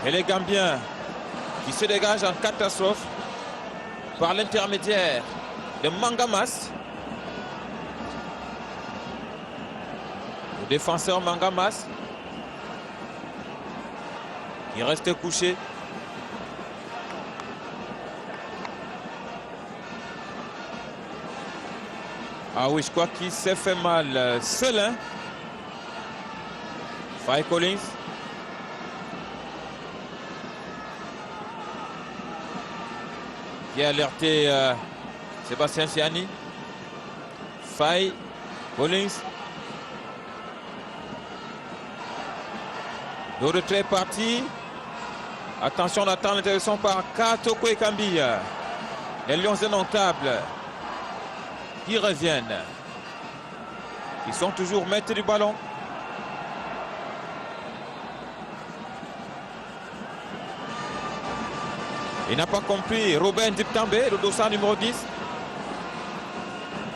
Et les Gambiens qui se dégagent en catastrophe par l'intermédiaire de Mangamas. Le défenseur Mangamas qui reste couché. Ah oui, je crois qu'il s'est fait mal seul. Hein? Faye Collins. Qui a alerté Sébastien Siani. Faye Collins. Le retrait est parti. Attention, on attend l'intervention par Katoko Ekambi. Les Lions indomptables qui reviennent. Ils sont toujours maîtres du ballon. Il n'a pas compris. Robin Diptambe, le dossard numéro 10.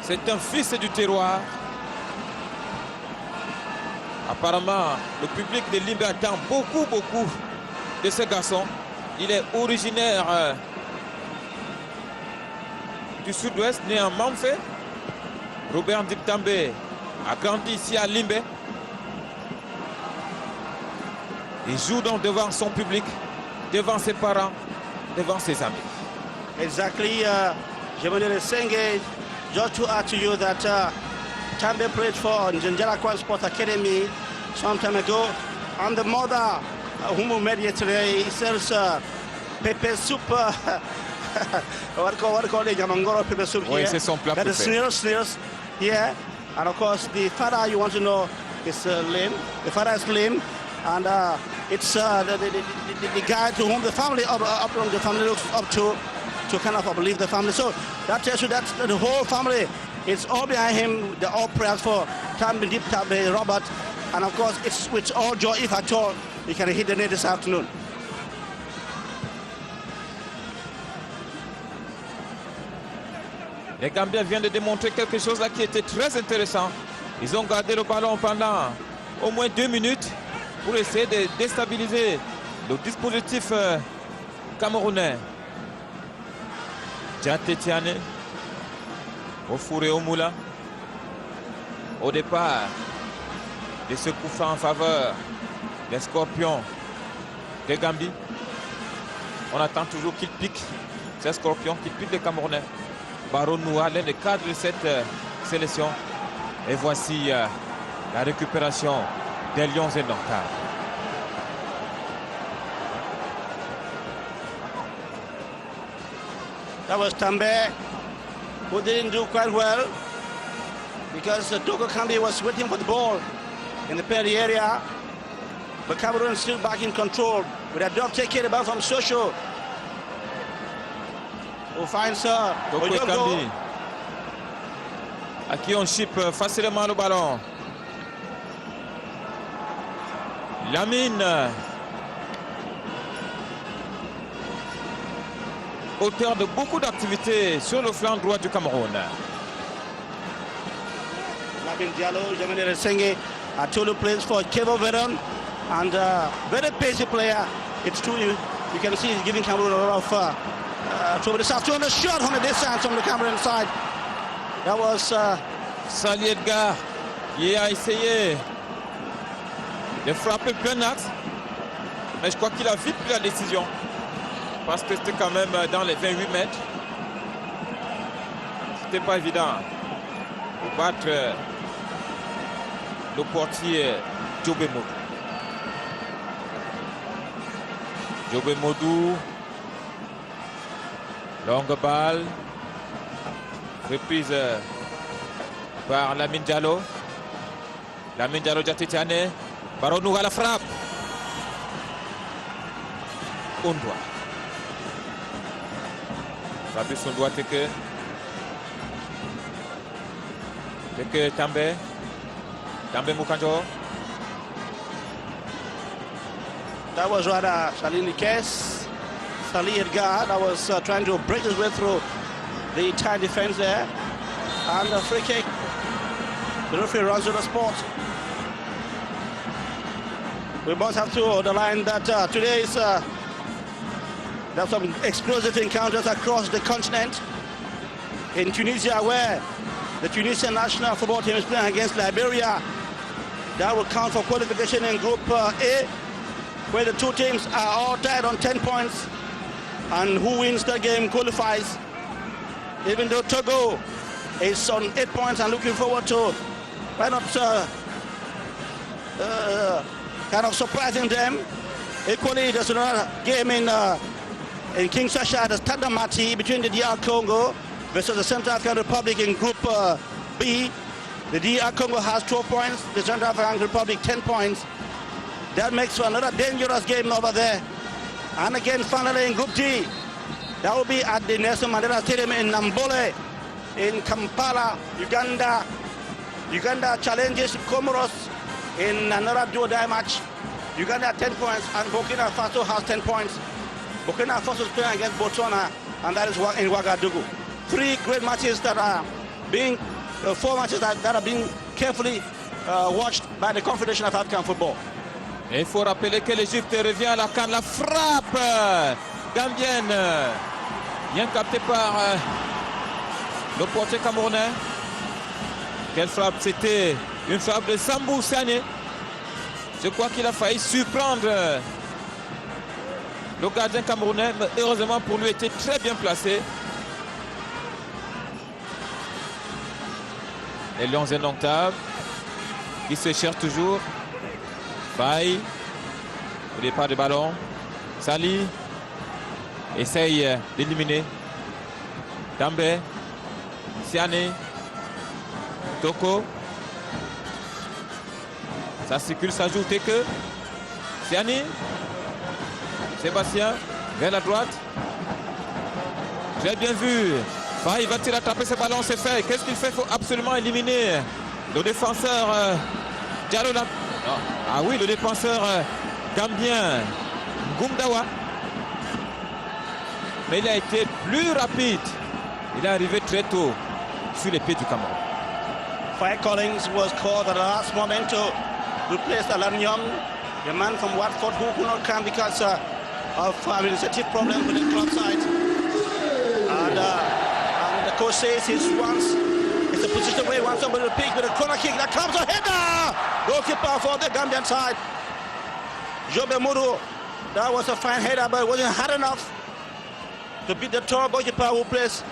C'est un fils du terroir. Apparemment, le public de Limbe attend beaucoup de ce garçon. Il est originaire du sud-ouest, né en Mamfe. Robert Diptambe a grandi ici à Limbe. Il joue donc devant son public, devant ses parents, devant ses amis. Exactly, Jemadele Senge, just to add to you that Tambe played for Njala Kwan Sport Academy some time ago. And the mother whom we met yesterday sells pepper soup. what do you call it? Yamangoro pepper soup here. Oui, c'est son plat that préféré. Is snails here. And of course, the father you want to know is Lim. The father is Lim. And it's the guy to whom the family looks up to kind of uplift the family. So that tells you that the whole family is all behind him. They're all prayers for Tambe Diptambe Robert. And of course, it's with all joy, if at all, you can hit the net this afternoon. Les Gambiens viennent de démontrer quelque chose là qui était très intéressant. Ils ont gardé le ballon pendant au moins 2 minutes pour essayer de déstabiliser le dispositif camerounais. Djate Tiane, Ofouré Omoula. Au départ de ce coup franc en faveur des Scorpions de Gambie. On attend toujours qu'ils piquent ces Scorpions qui piquent les Camerounais. Baron Noua, l'un des cadres de cette sélection. Et voici la récupération des Lions indomptables. That was Tambe, who didn't do quite well because Togo Kambi was waiting for the ball in the penalty area. But Cameroon is still back in control with a drop take care from Socho. Who finds Togo Kambi, à qui on chip facilement le ballon. Lamine, auteur de beaucoup d'activités sur le flanc droit du Cameroun. Lamine Diallo, Jemadele Senge, Tolu plays for Kevo Veron, and very pacey player. It's true, you can see he's giving Cameroon a lot of trouble this afternoon. A shot from the distance from the Cameroon side. That was Sali Edgar qui a essayé de frapper plein axe, mais je crois qu'il a vite pris la décision parce que c'était quand même dans les 28 mètres. C'était pas évident pour battre le portier Djobé Modou. Djobé Modou, longue balle, reprise par Lamine Diallo. Lamine Diallo, Djate Tiane, Baron Noura à la frappe. Ondoa. Fabrice Ondoa, Teke Tambe. Tambe Mukanjo. That was rather Salini Kes, Sali Edgar, that was trying to break his way through the tight defense there. And a free kick. The referee runs to the spot. we must have to underline that today is there's some explosive encounters across the continent. In Tunisia, where the Tunisian national football team is playing against Liberia, that will count for qualification in Group A, where the two teams are all tied on 10 points, and who wins the game qualifies. Even though Togo is on 8 points and looking forward to kind of surprising them. Equally, there's another game in Kinshasa, the Stade Mati, between the DR Congo versus the Central African Republic in Group B. The DR Congo has 12 points, the Central African Republic 10 points. That makes for another dangerous game over there. And again, finally in Group D, that will be at the Nelson Mandela Stadium in Nambole, in Kampala, Uganda. Uganda challenges Comoros in another duo-die match. Uganda 10 points and Burkina Faso has 10 points. Burkina Faso is playing against Botswana, and that is in Ouagadougou. 3 great matches that are being, 4 matches that are being carefully watched by the Confederation of African Football. Et il faut rappeler que l'Égypte revient à la canne. La frappe gambienne, bien captée par le portier camerounais. Quelle frappe! C'était une frappe de Sambou Sané. Je crois qu'il a failli surprendre le gardien camerounais, mais heureusement pour lui, était très bien placé. Les Lions indomptables qui se cherchent toujours. Faille au départ du ballon. Sali essaye d'éliminer. Dambé, Siane, Toko. Ça circule, ça joue que Siani, Sébastien, vers la droite. Très bien vu. Faille va-t-il attraper ce ballon? C'est fait. Qu'est-ce qu'il fait? Il faut absolument éliminer le défenseur Diallo. Ah oui, le défenseur gambien Ngoumdawa. Mais il a été plus rapide. Il est arrivé très tôt sur les pieds du Cameroun. Faye Collins was called at the last moment to replace Alan Young, the man from Watford who could not come because of administrative problems with the club side. And the coach says it's a position where he wants somebody to pick with a corner kick. That comes a header! Goalkeeper for the Gambian side. Jobe Muru, that was a fine header, but it wasn't hard enough to beat the tall goalkeeper who plays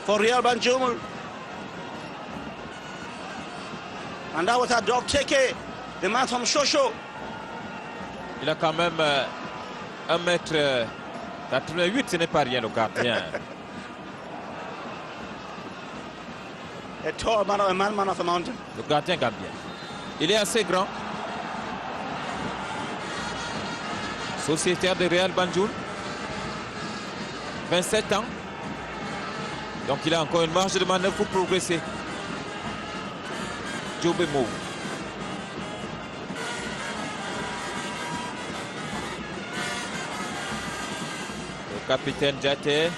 for Real Banjul. And that was a dog Teke, the man from Shosho. Il a quand même 1m88, ce n'est pas rien le gardien. A tall man of a mountain. Le gardien gambien. Il est assez grand. Sociétaire de Real Banjul. 27 ans. Donc il a encore une marge de manœuvre pour progresser. Jobe Mou. Le capitaine Djaté.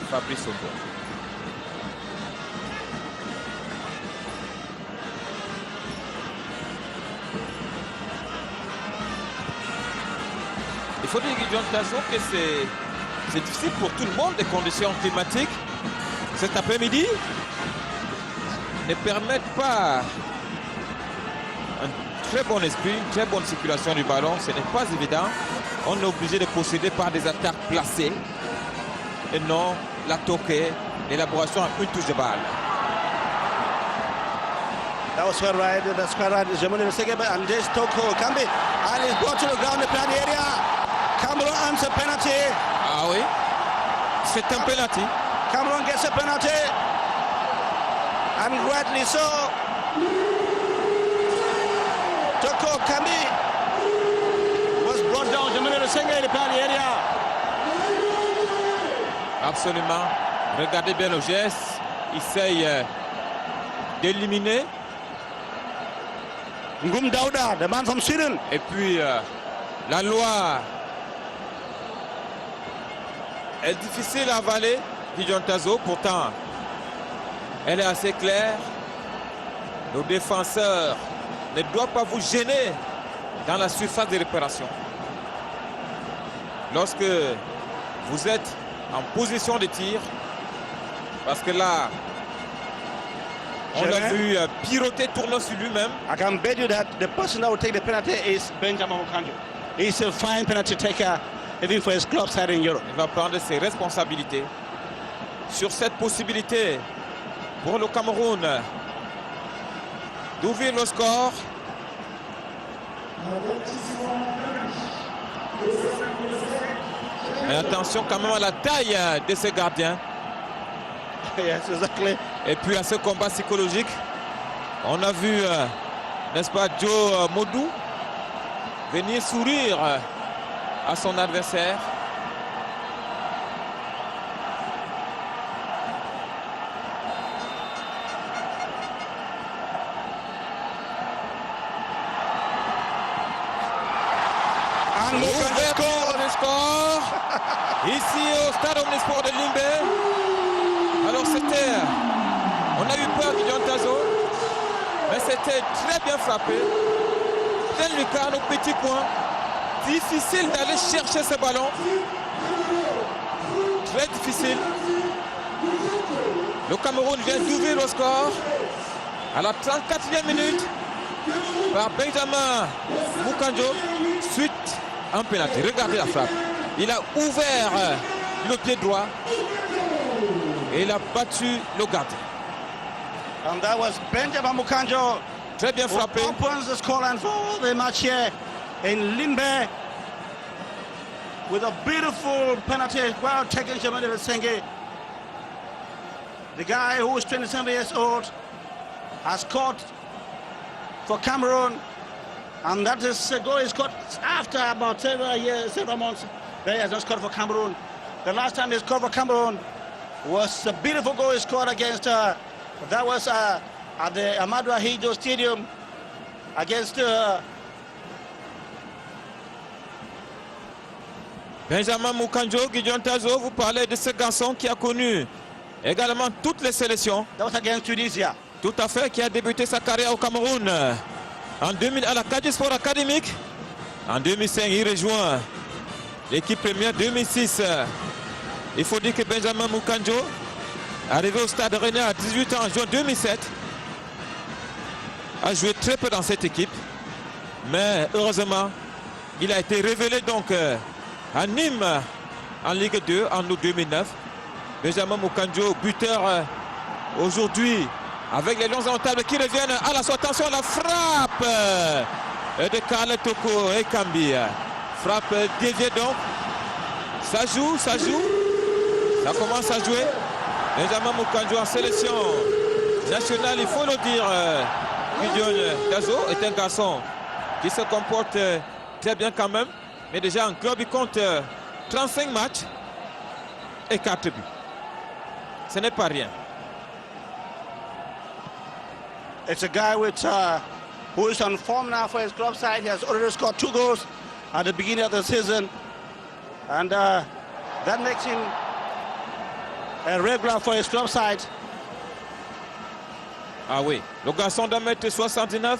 Fabrice Ogo. Il faut dire, Guillaume Tasso, que c'est difficile pour tout le monde, les conditions climatiques. Cet après-midi ne permettent pas un très bon esprit, une très bonne circulation du ballon. Ce n'est pas évident. On est obligé de procéder par des attaques placées et non la toquée, l'élaboration à une touche de balle. That was quite right. That's quite right. Jamuni Segebe and this Toko Kambi. And he's brought to the ground, the penalty area. Cameroon earns a penalty. Ah oui, c'est un penalty. Cameroon gets a penalty. And rightly so. Toko Kambi was brought down. Jamuni Segebe, the penalty area. Absolument. Regardez bien le geste. Il essaye d'éliminer. Ngum Dauda, the man from Sweden. Et puis, la loi est difficile à avaler, Gideon Tazo. Pourtant, elle est assez claire. Nos défenseurs ne doivent pas vous gêner dans la surface de réparation. Lorsque vous êtes en position de tir, parce que là, on l'a vu pirouetter, tourner sur lui-même. I can bet you that the person that will take the penalty is Benjamin Mukanjo. He's a fine penalty taker, even for his club side in Europe. Il va prendre ses responsabilités sur cette possibilité pour le Cameroun d'ouvrir le score. Mais attention quand même à la taille de ce gardien. Yes, exactly. Et puis à ce combat psychologique, on a vu, n'est-ce pas, Joe Modou venir sourire à son adversaire. Ouverture du score ici au stade Omnisport de Limbé. Alors c'était, on a eu peur de John Tazo, mais c'était très bien frappé. Plein lucarne au petit coin. Difficile d'aller chercher ce ballon. Très difficile. Le Cameroun vient d'ouvrir le score à la 34e minute par Benjamin Mukanjo, suite à un pénalty. Regardez la frappe. Il a ouvert le pied droit et il a battu le gardien. And that was Benjamin Mukanjo. Très bien frappé. Who opens the scoreline for the match here in Limbe with a beautiful penalty. Well taken, Jamani Senge. The guy who is 27 years old has scored for Cameroon, and that is a goal he scored after about several months. He has not scored for Cameroon. The last time he scored for Cameroon was a beautiful goal he scored against. That was at the Amadou Ahidjo Stadium against Benjamin Mukanjo, Gideon Tazo, vous parlez de ce garçon qui a connu également toutes les sélections. That was against Tunisia. Tout à fait, qui a débuté sa carrière au Cameroun en 2000 à la Caddy Sport Académique. En 2005, il rejoint l'équipe première. 2006, il faut dire que Benjamin Mukanjo, arrivé au Stade Rennais à 18 ans en juin 2007, a joué très peu dans cette équipe. Mais heureusement, il a été révélé donc à Nîmes en Ligue 2 en août 2009. Benjamin Mukanjo, buteur aujourd'hui avec les Lions indomptables qui reviennent à la sortie. Attention à la frappe de Karl Toko Ekambi. Frappe déviée donc. Ça joue, ça joue. Ça commence à jouer. Benjamin Mukanjo en sélection nationale, il faut le dire. Gideon Tazo est un garçon qui se comporte très bien quand même. Mais déjà en club, il compte 35 matchs et 4 buts. Ce n'est pas rien. It's a guy who is on form now for his club side. He has already scored 2 goals at the beginning of the season. And that makes him a regular for his club side. Ah oui, le garçon d'1m69,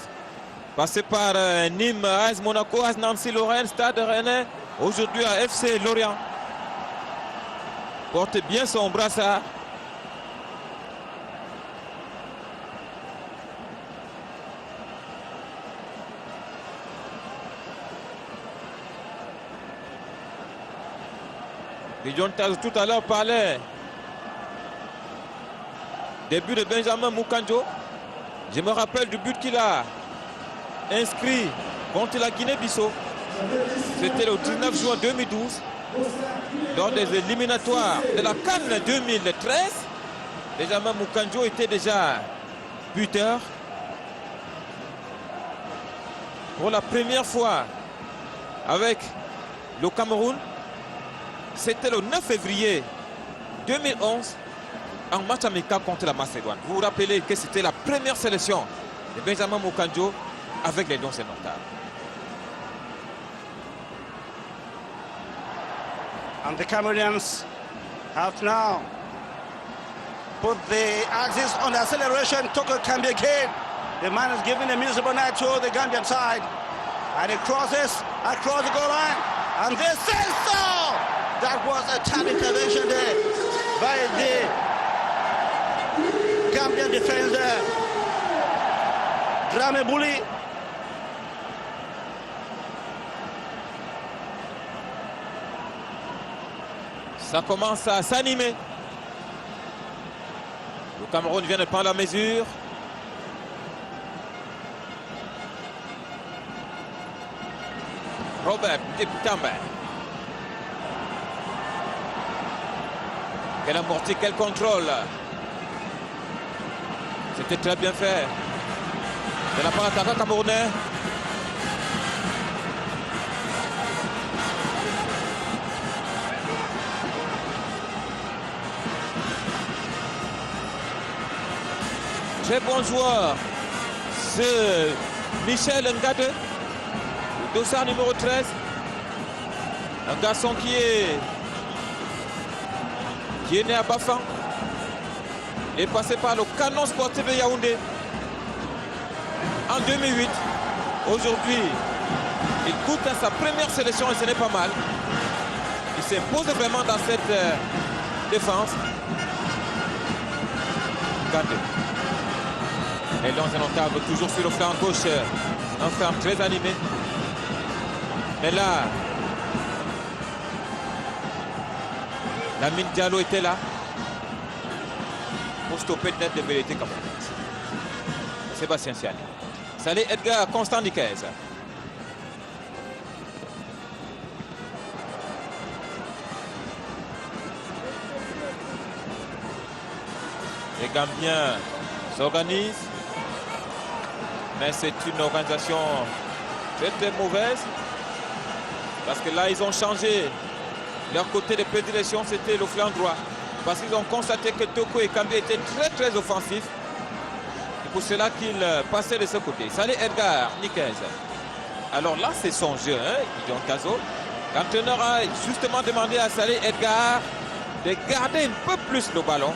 passé par Nîmes, AS Monaco, AS Nancy Lorraine, Stade Rennais, aujourd'hui à FC Lorient. Porte bien son brassard. Gideon Tazo tout à l'heure parlait début de Benjamin Mukanjo. Je me rappelle du but qu'il a inscrit contre la Guinée-Bissau. C'était le 19 juin 2012, lors des éliminatoires de la CAN 2013. Benjamin Mukanjo était déjà buteur. Pour la première fois avec le Cameroun, c'était le 9 février 2011. En match amical contre la Macédoine. Vous vous rappelez que c'était la première sélection de Benjamin Mukanjo avec les Lions indomptables. And the Cameroonians have now put the axis on the acceleration. Toko Ekambi again. The man is giving a miserable night to the Gambian side. And it crosses across the goal line. And they say so! That was a tap intervention there by the Gambian defender, Drame Bouli. Ça commence à s'animer. Le Cameroun vient de prendre la mesure. Robert Diptamba. Quel amorti, quel contrôle. C'était très bien fait. De la part d'attaquant camerounais. Très bon joueur, ce Michel Ngade, le dossard numéro 13. Un garçon qui est né à Bafang. Il est passé par le Canon Sportif de Yaoundé en 2008. Aujourd'hui, il goûte à sa première sélection et ce n'est pas mal. Il s'impose vraiment dans cette défense. Ngade. Et Lions Indomptables toujours sur le flanc gauche, un flanc très animé. Mais là, Lamine Diallo était là pour stopper net de vérité comme Sébastien Siani. Salé Edgar Constant Niquez. Les Gambiens s'organisent. Mais c'est une organisation très très mauvaise. Parce que là, ils ont changé. Leur côté de prédilection, c'était le flanc droit. Parce qu'ils ont constaté que Toko et Kambi étaient très très offensifs. C'est pour cela qu'ils passaient de ce côté. Salé Edgar Niquez. Alors là, c'est son jeu, hein, Gideon Tazo. L'entraîneur a justement demandé à Salé Edgar de garder un peu plus le ballon.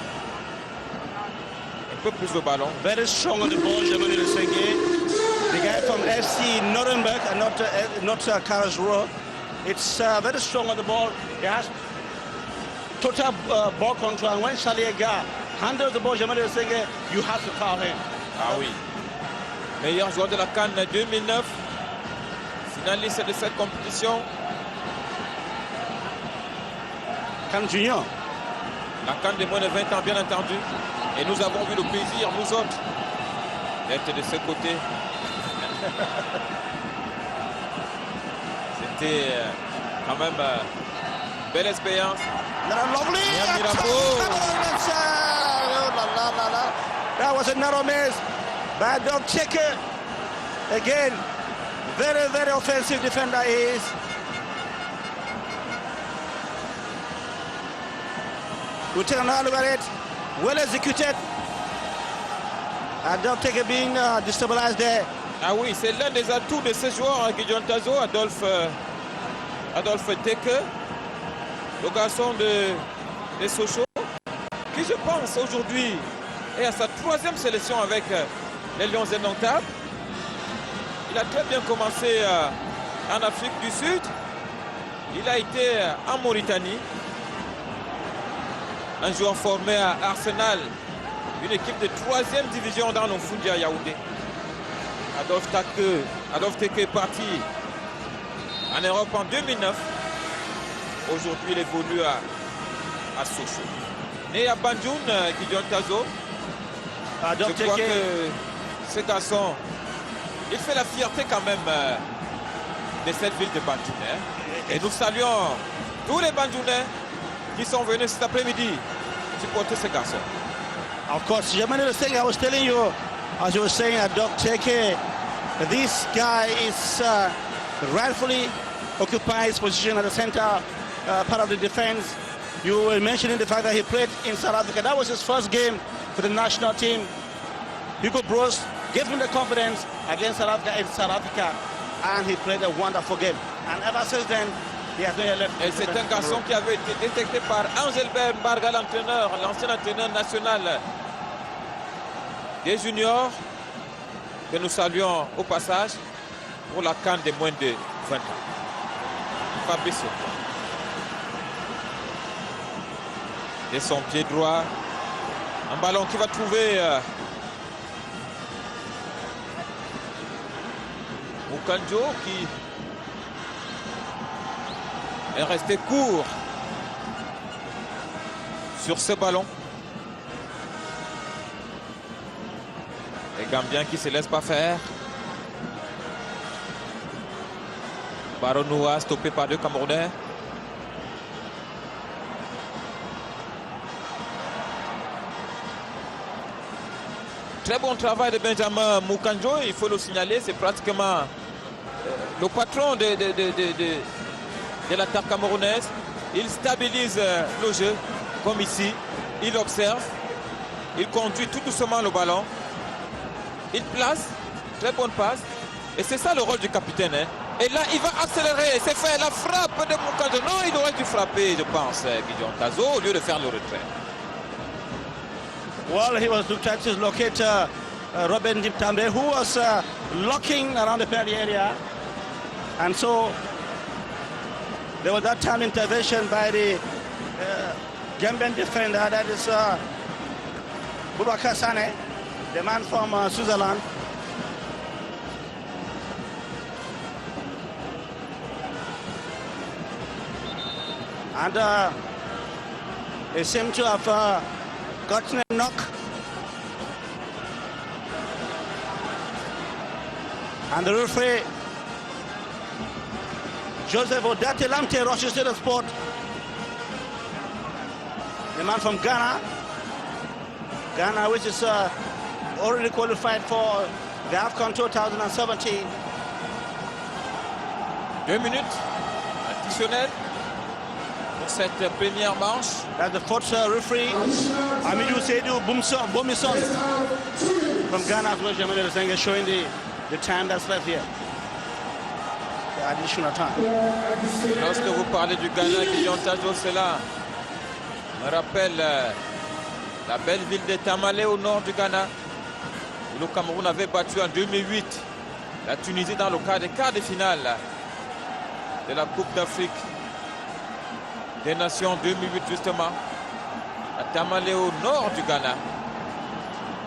Un peu plus le ballon. Very strong on the ball, Germany Lesenge. The guy from FC Nuremberg and not Karlsruhe. It's very strong on the ball. He has total ball control. And when Salé Edgar handles the ball, Germany Lesenge, you have to foul him. Ah oui. Meilleur joueur de la CAN 2009. Finaliste de cette compétition. CAN Junior. La CAN de moins de 20 ans, bien entendu. Et nous avons eu le plaisir, nous autres, d'être de ce côté. C'était quand même belle expérience. Lovely. That was a narrow miss. Bad dog checker. Again, very, very offensive defender he is. We'll take another look at it. Well executed. And dog checker being destabilized there. Ah oui, c'est l'un des atouts de ce joueur, Gideon Tazo, Adolphe Teke, le garçon de Sochaux, qui je pense aujourd'hui est à sa 3e sélection avec les Lions Indomptables. Il a très bien commencé en Afrique du Sud. Il a été en Mauritanie. Un joueur formé à Arsenal, une équipe de 3e division dans le foot à Yaoundé. Adolphe Teke est parti en Europe en 2009. Aujourd'hui, il évolue à Sochaux. Né à Banjul, Gideon Tazo. Je crois que ce garçon, il fait la fierté quand même de cette ville de Banjul. Et nous saluons tous les Banjoulais qui sont venus cet après-midi supporter ce garçon. Of course, Germany Lesenge, I was telling you, as you were saying, Adolphe Teke, this guy is rightfully occupying his position at the center part of the defense. You were mentioning the fact that he played in South Africa. That was his first game for the national team. Hugo Broos gave him the confidence against South Africa in South Africa, and he played a wonderful game. And ever since then, he has not left. Et c'est un garçon qui avait été détecté par Angelbert Mbarga, l'entraîneur, l'ancien entraîneur national des juniors. que nous saluons au passage pour la CAN des moins de 20 ans. Fabrice Houphouët. Et son pied droit. Un ballon qui va trouver Mukanjo qui est resté court sur ce ballon. Les Gambiens qui ne se laissent pas faire. Baronoua stoppé par deux Camerounais. Très bon travail de Benjamin Mukanjo, il faut le signaler, c'est pratiquement le patron de l'attaque camerounaise. Il stabilise le jeu, comme ici, il observe, il conduit tout doucement le ballon, il place, très bonne passe, et c'est ça le rôle du capitaine. Hein. Et là, il va accélérer, c'est fait, la frappe de Mukanjo. Non, il aurait dû frapper, je pense, Gideon Tazo, au lieu de faire le retrait. Well, he was trying to locate Robin Diptambe, who was locking around the penalty area. And so there was that time intervention by the Gambian defender, that is Boubacar Sane, the man from Switzerland. And they seem to have gotten a knock. And the referee, Joseph Odate Lamte, rushes to the spot. The man from Ghana. Ghana, which is already qualified for the AFCON 2017. 2 minutes additionnelles pour cette première manche. That's the fourth referee, Amidou Seydou Bomison from Ghana, as well, Jamil Senga, showing the time that's left here. The additional time. Lorsque vous parlez du Ghana, Gideon Tazo, cela me rappelle la belle ville de Tamale au nord du Ghana, où le Cameroun avait battu en 2008 la Tunisie dans le quart de finale de la Coupe d'Afrique des Nations 2008 justement, à Tamale au nord du Ghana,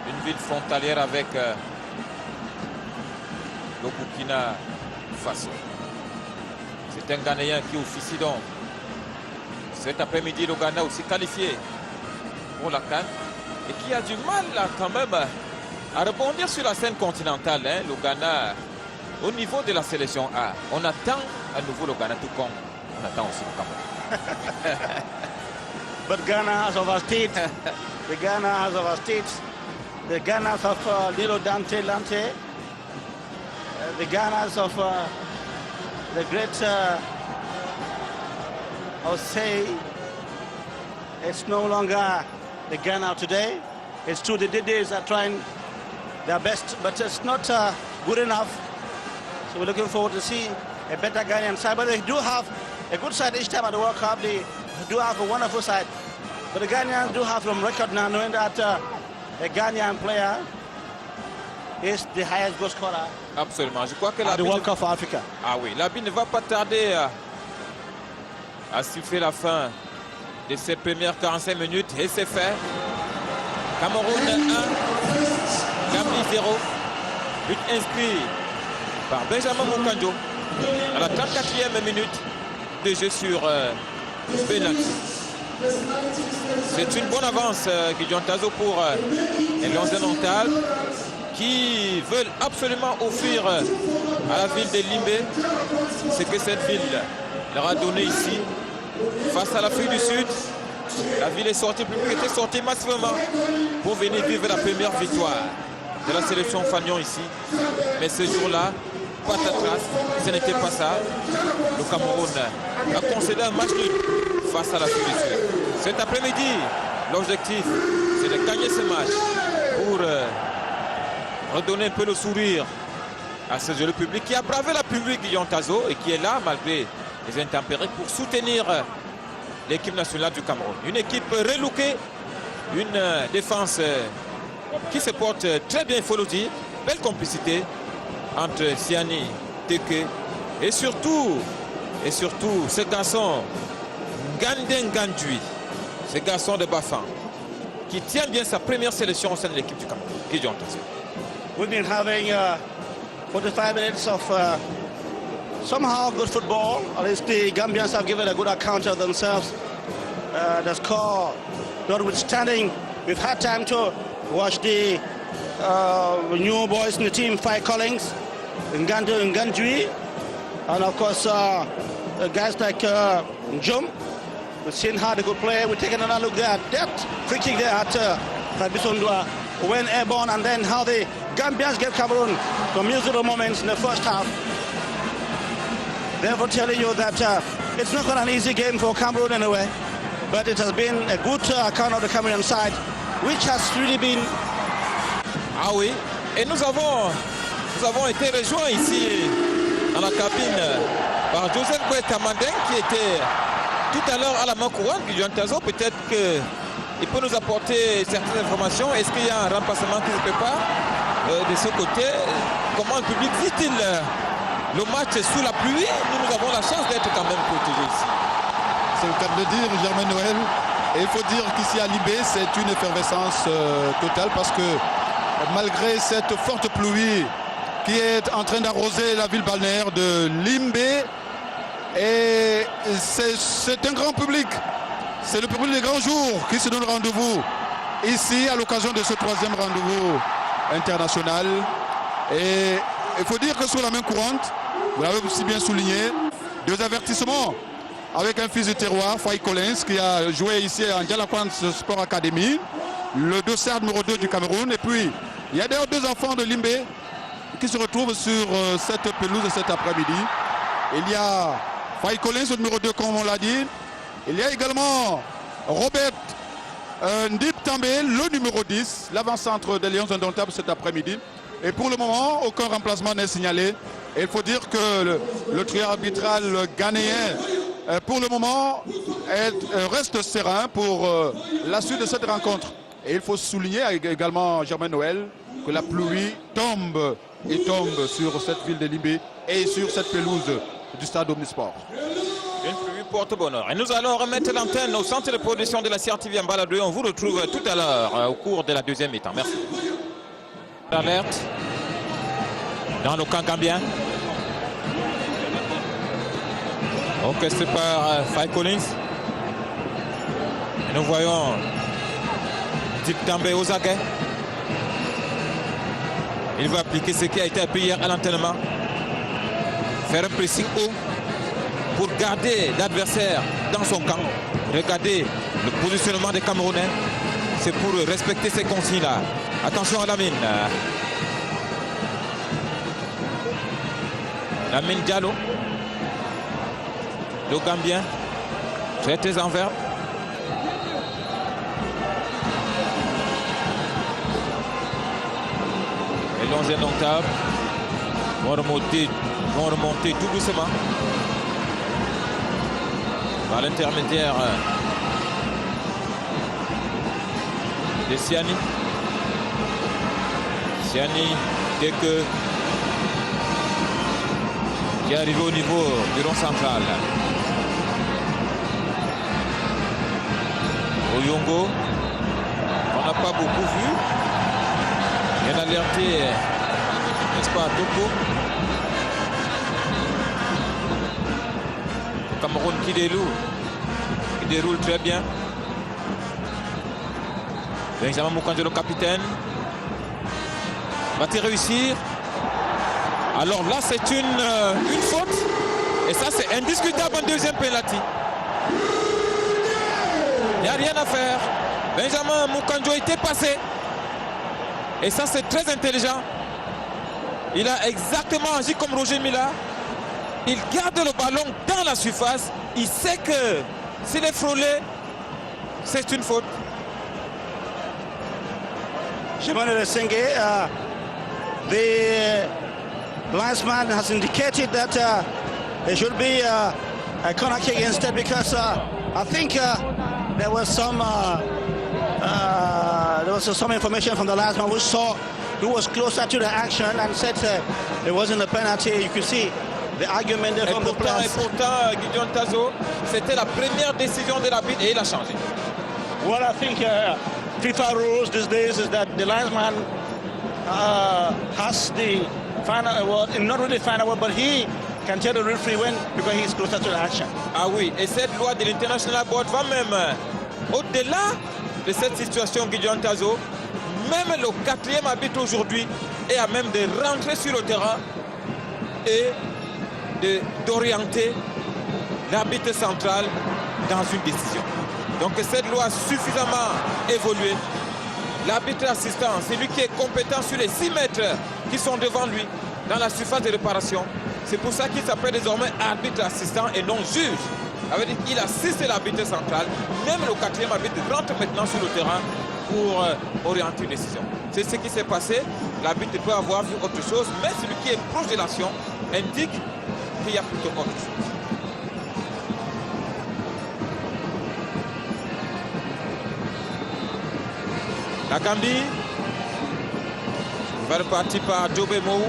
une ville frontalière avec le Burkina Faso. C'est un Ghanéen qui officie donc cet après-midi, le Ghana aussi qualifié pour la CAN et qui a du mal là, quand même à rebondir sur la scène continentale. Hein, le Ghana au niveau de la sélection A. On attend à nouveau le Ghana, tout comme on attend aussi le Cameroun. But Ghana has overstayed. The Ghana has overstayed. The Ghanas of Lilo Dante Lante. The Ghanas of the great, I would say, it's no longer the Ghana of today. It's true the Didiers are trying their best, but it's not good enough. So we're looking forward to see a better Ghanaian side. But they do have a good side each time at the World Cup. They do have a wonderful side. But the Ghanaians do have some record now, knowing that a Ghanaian player is the highest goal scorer. Absolument. Je crois que at the World Cup for Africa. Ah oui, l'Abi ne va pas tarder à siffler la fin de ces premières 45 minutes. Et c'est fait. Cameroun 1, Gambie 0. But inscrit par Benjamin Mukanjo à la 34e minute de jeu sur penalty. C'est une bonne avance, Gideon Tazo, pour les Lions indomptables qui veulent absolument offrir à la ville de Limbe ce que cette ville leur a donné ici face à l'Afrique du Sud. La ville est sortie, le public était sorti massivement pour venir vivre la première victoire de la sélection Fagnon ici. Mais ce jour-là, patatras, ce n'était pas ça. Le Cameroun a concédé un match nul face à l'Afrique du Sud. Cet après-midi, l'objectif, c'est de gagner ce match pour redonner un peu le sourire à ce jeu public qui a bravé la public Gideon Tazo et qui est là malgré les intempéries pour soutenir l'équipe nationale du Cameroun. Une équipe relookée, une défense qui se porte très bien, il faut le dire. belle complicité entre Siani, Teke et surtout ce garçon Nganden Ngandui, ce garçon de Bafang, qui tient bien sa première sélection au sein de l'équipe du Cameroun. We've been having 45 minutes of somehow good football. At least the Gambians have given a good account of themselves. The score notwithstanding, we've had time to watch the new boys in the team, Fai Collins, Ngandui, and of course guys like Njum. We've seen how they could play. We're taking another look at that free kick there at Fabisondua when airborne, and then how the Gambians gave Cameroon some musical moments in the first half. Therefore telling you that it's not an easy game for Cameroon anyway, but it has been a good account of the Cameroon side, which has really been... Ah oui, et nous avons été rejoints ici dans la cabine par Joseph Bouet-Tamandeng qui était tout à l'heure à la main courante du Tazo. Peut-être qu'il peut nous apporter certaines informations. Est-ce qu'il y a un remplacement qui se prépare de ce côté? Comment le public vit-il le match sous la pluie? Nous avons la chance d'être quand même protégés ici. C'est le cas de le dire, Germain Noël. Et il faut dire qu'ici à Limbé, c'est une effervescence totale parce que malgré cette forte pluie qui est en train d'arroser la ville balnéaire de Limbé, et c'est un grand public. C'est le public des grands jours qui se donne rendez-vous ici à l'occasion de ce troisième rendez-vous international. Et il faut dire que sur la main courante, vous l'avez aussi bien souligné, 2 avertissements avec un fils de terroir, Fai Collins, qui a joué ici en Dialakwans Sport Academy, le dossard numéro 2 du Cameroun. Et puis, il y a d'ailleurs 2 enfants de Limbé qui se retrouvent sur cette pelouse cet après-midi. Il y a Fai Collins, le numéro 2, comme on l'a dit. Il y a également Robert Ndip També, le numéro 10, l'avant-centre des Lions indomptables cet après-midi. Et pour le moment, aucun remplacement n'est signalé. Et il faut dire que le trio arbitral ghanéen, pour le moment, reste serein pour la suite de cette rencontre. Et il faut souligner également, Germain Noël, que la pluie tombe et tombe sur cette ville de Limbé et sur cette pelouse du stade Omnisport. Une pluie porte-bonheur. Et nous allons remettre l'antenne au centre de production de la CRTV en Baladoué. On vous retrouve tout à l'heure au cours de la deuxième mi-temps. Merci. Alerte dans le camp gambien. Orchestré par Fai Collins. Et nous voyons Tip També aux aguets. Il va appliquer ce qui a été appuyé à l'entraînement. Faire un pressing haut pour garder l'adversaire dans son camp. Regardez le positionnement des Camerounais. C'est pour respecter ces consignes-là. Attention à Lamine. Lamine Diallo. Le Gambien. Très en verbe. Les Lions indomptables vont remonter tout doucement. Par l'intermédiaire de Siani. Siani, dès que qui est arrivé au niveau du rond central. Oyongo, on n'a pas beaucoup vu. Il y a alerté, n'est-ce pas, Toko. Cameroun qui déroule très bien. Benjamin Moukandje, le capitaine. Va-t-il réussir? Alors là, c'est une faute. Et ça, c'est indiscutable en deuxième penalty. Il n'y a rien à faire. Benjamin Moukandje était passé. Et ça, c'est très intelligent. Il a exactement agi comme Roger Mila. Il garde le ballon dans la surface. Il sait que s'il est frôlé, c'est une faute. Shimon Senge, the linesman has indicated that there should be a corner kick instead because I think there was some information from the linesman which saw who was closer to the action and said it wasn't a penalty. You could see the argument there from the players. Et pourtant, Gideon Tazo, c'était la première décision de l'arbitre et il a changé. What I think FIFA rules these days is that the linesman has the final word, not really final word, but he can tell the referee when, because he's closer to the action. Ah oui, et cette loi de l'International Board va même au-delà de cette situation, Gideon Tazo. Même le 4e arbitre aujourd'hui est à même de rentrer sur le terrain et d'orienter l'arbitre central dans une décision. Donc cette loi a suffisamment évolué. L'arbitre assistant, c'est lui qui est compétent sur les 6 mètres qui sont devant lui dans la surface de réparation. C'est pour ça qu'il s'appelle désormais arbitre assistant et non juge. Ça veut dire qu'il assiste l'arbitre central. Même le 4e arbitre rentre maintenant sur le terrain pour orienter une décision. C'est ce qui s'est passé. L'arbitre peut avoir vu autre chose, mais celui qui est proche de l'action indique qu'il y a plutôt autre chose. La Gambie va repartir par Jobé Mou.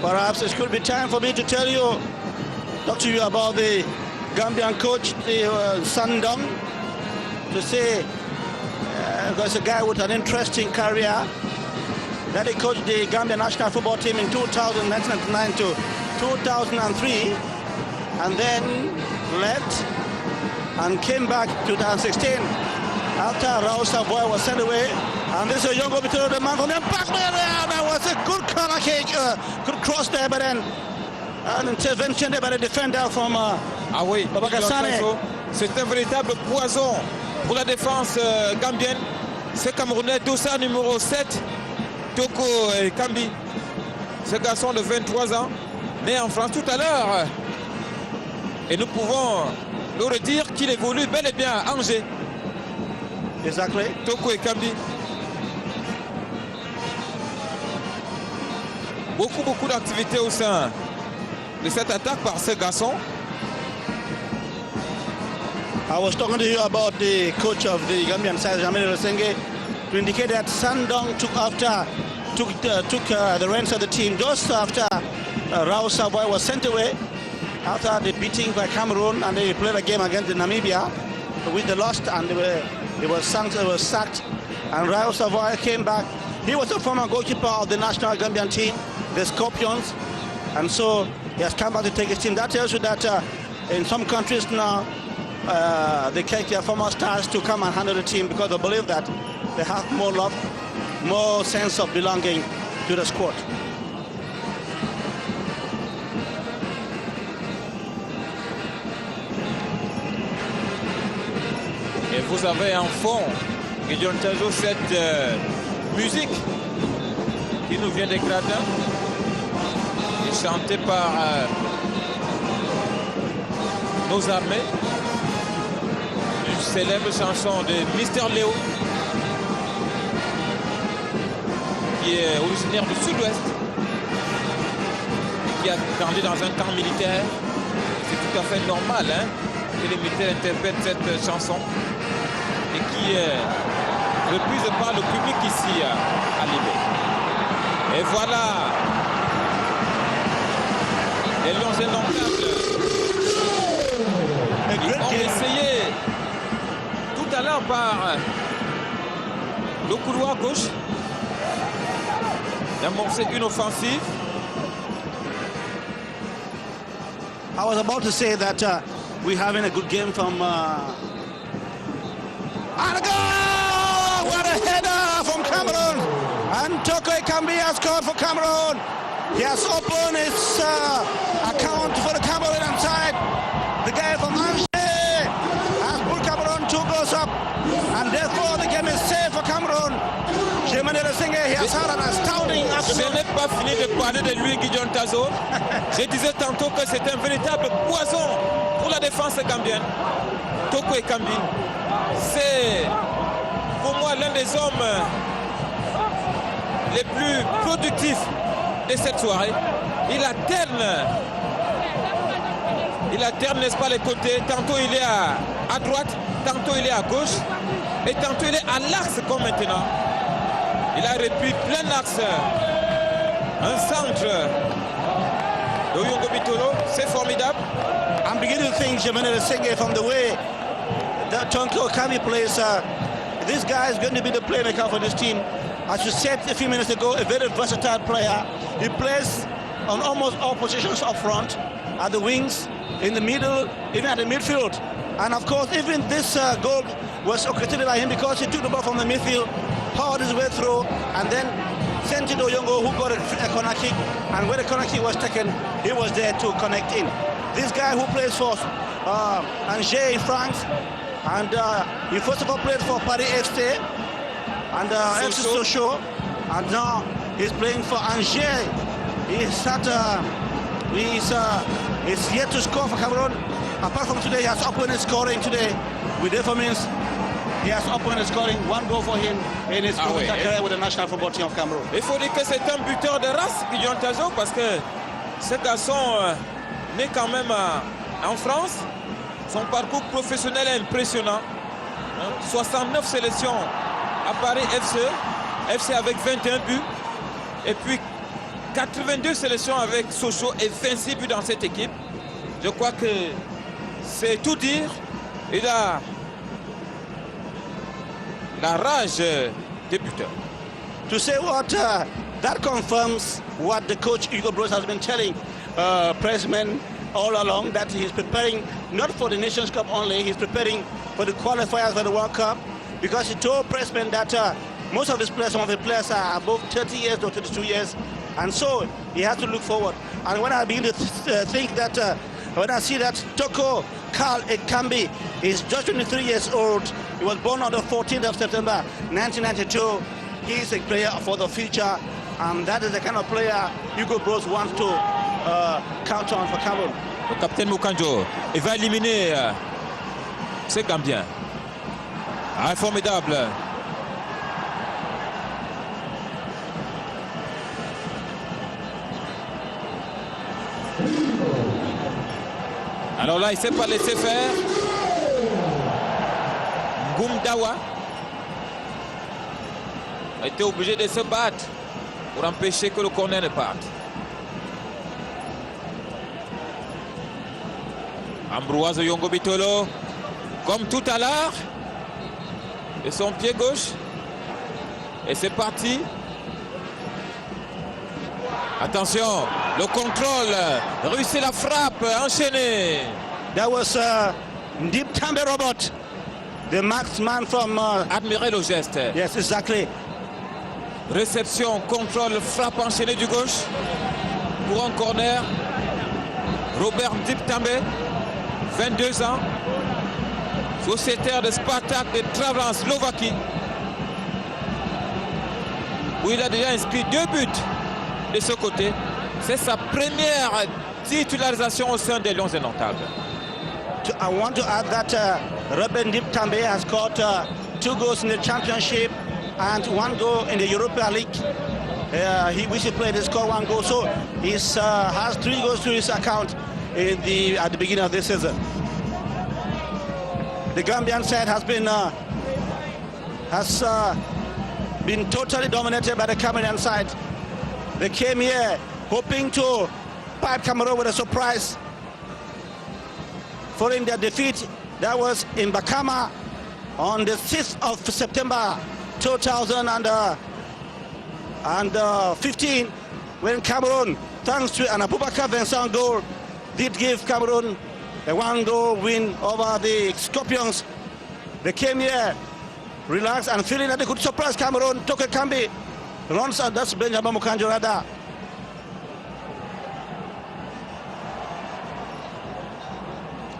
Perhaps it could be time for me to talk to you about the Gambian coach, the Sandong, to say there's a guy with an interesting career that he coached the Gambian national football team in 1999 to 2003, and then left and came back 2016 after Raul Savoy was sent away. And this is a young Obito, the man from the back there. That was a good corner kick, good cross there, but then an intervention there by the defender from Ah oui, Babacar Sané. C'est un véritable poison pour la défense gambienne. Ce Camerounais, dossard numéro 7, Toko Kambi. Ce garçon de 23 ans, né en France tout à l'heure. Et nous pouvons le redire qu'il évolue bel et bien à Angers. Exactly. Toko Kambi. Beaucoup d'activités au sein de cette attaque par ce garçon. I was talking to you about the coach of the Gambian side, Jamil Lesenge, to indicate that Sandong took the reins of the team just after Raul Savoy was sent away after the beating by Cameroon, and they played a game against Namibia, which they lost, and they were sacked, and Raul Savoy came back. He was a former goalkeeper of the national Gambian team, the Scorpions, and so he has come back to take his team. That tells you that in some countries now, they take their former stars to come and handle the team because they believe that they have more love, more sense of belonging to the squad. Et vous avez en fond, Gideon Tazo, cette musique qui nous vient des gradins, et chantée par nos armées. Une célèbre chanson de Mister Léo, qui est originaire du sud-ouest, qui a grandi dans un camp militaire. C'est tout à fait normal que les militaires interprètent cette chanson et qui est reprise par le public ici à Libé. Et voilà, les Lions indomptables. Ils ont essayé tout à l'heure par le couloir gauche d'amorcer une offensive. I was about to say that we're having a good game from and a goal! What a header from Cameroon! And Toko Ekambi has scored for Cameroon. He has opened his account for the Cameroonian side. The guy from Angers has put Cameroon 2 goals up, and therefore the game is safe for Cameroon. Jemane Lesenge, he has had an astounding Je afternoon. n'ai pas fini de parler de lui, Gideon Tazo. Je disais tantôt que c'est un véritable poison pour la défense gambienne. Toko Ekambi, c'est pour moi l'un des hommes les plus productifs de cette soirée. Il alterne, n'est-ce pas, les côtés. Tantôt il est à droite, tantôt il est à gauche. Et tantôt il est à l'axe comme maintenant. Il a repris plein axe. Un centre de Yongo Bitolo, c'est formidable. I'm beginning to think Jemenere Senge, from the way that Tonko Kami plays, this guy is going to be the playmaker for this team. As you said a few minutes ago, a very versatile player. He plays on almost all positions up front, at the wings, in the middle, even at the midfield. And of course, even this goal was orchestrated by him because he took the ball from the midfield, powered his way through, and then sent it to Oyongo, who got a corner kick. And when the corner kick was taken, he was there to connect in. This guy who plays for Angers in France, and he first of all played for Paris FC and FC Sochaux, and now he's playing for Angers. He's yet to score for Cameroon. Apart from today, he has opponent scoring today. With means he has opponent scoring 1 goal for him in his career with the national football team of Cameroon. Il faut dire que c'est un buteur de race, Gideon Tazo, parce que ce garçon né quand même en France, son parcours professionnel est impressionnant. 69 sélections à Paris FC avec 21 buts, et puis 82 sélections avec Sochaux et 26 buts dans cette équipe. Je crois que c'est tout dire. Il a la rage des buteurs. To say what, that confirms what the coach Hugo Broos has been telling pressmen all along, that he's preparing not for the Nations Cup only, he's preparing for the qualifiers for the World Cup, because he told pressmen that most of his players, some of the players are above 30 years or 32 years, and so he has to look forward. And when I begin to think that, when I see that Toko Karl Ekambi is just 23 years old, he was born on the 14th of September 1992, he is a player for the future, and that is the kind of player Hugo Broos wants to count on for Cameroon. Le capitaine Moukandjo, il va éliminer ces Gambiens. Formidable. Alors là, il ne s'est pas laissé faire. Goumdawa a été obligé de se battre pour empêcher que le corner ne parte. Ambroise Yongo Bitolo, comme tout à l'heure, de son pied gauche. Et c'est parti. Attention, le contrôle, réussit la frappe, enchaîné. That was Ndip Tambe Robert, the marksman from... Admirez le geste. Yes, exactly. Réception, contrôle, frappe enchaînée du gauche. Pour un corner. Robert Ndip Tambe, 22 ans. Sociétaire de Spartak de Trnava en Slovaquie, où il a déjà inscrit 2 buts de ce côté. C'est sa première titularisation au sein des Lions indomptables. I want to add that Robert Ndip Tambe has scored 2 goals in the championship and 1 goal in the Europa League. Which he played, he scored 1 goal, so he has 3 goals to his account at the beginning of this season. The Gambian side has been totally dominated by the Cameroonian side. They came here hoping to pipe Cameroon with a surprise, following their defeat that was in Bakama on the 6th of September 2015, when Cameroon, thanks to an Abubakar Vincent goal, did give Cameroon a 1-goal win over the Scorpions. They came here relaxed and feeling that they could surprise Cameroon. Toke Kambi runs out, that's Benjamin Moukandjo Rada.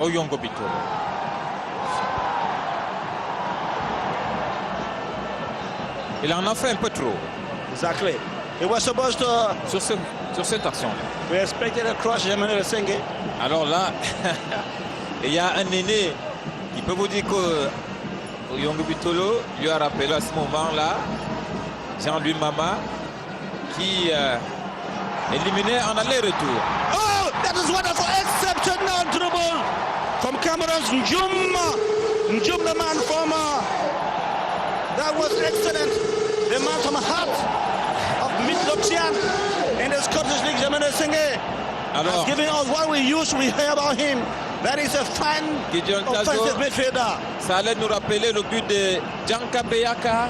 Oyongo Bitolo. Il en a fait un peu trop. Exactly. It was supposed to... Sur cette action-là. We expected a cross, Jemenere Senge. Alors là, il y a un aîné qui peut vous dire que Oyongo Bitolo lui a rappelé à ce moment-là Jean-Louis Mama qui éliminé en aller-retour. Oh, that is wonderful, exceptional dribble from Cameroon's Njum the man from that was excellent. The man from Heart of Midlothian in the Scottish League, Jamene Sengeh, has given us what we usually hear about him. That is a fine offensive midfielder. Ça allait nous rappeler le but de Djanka Beyaka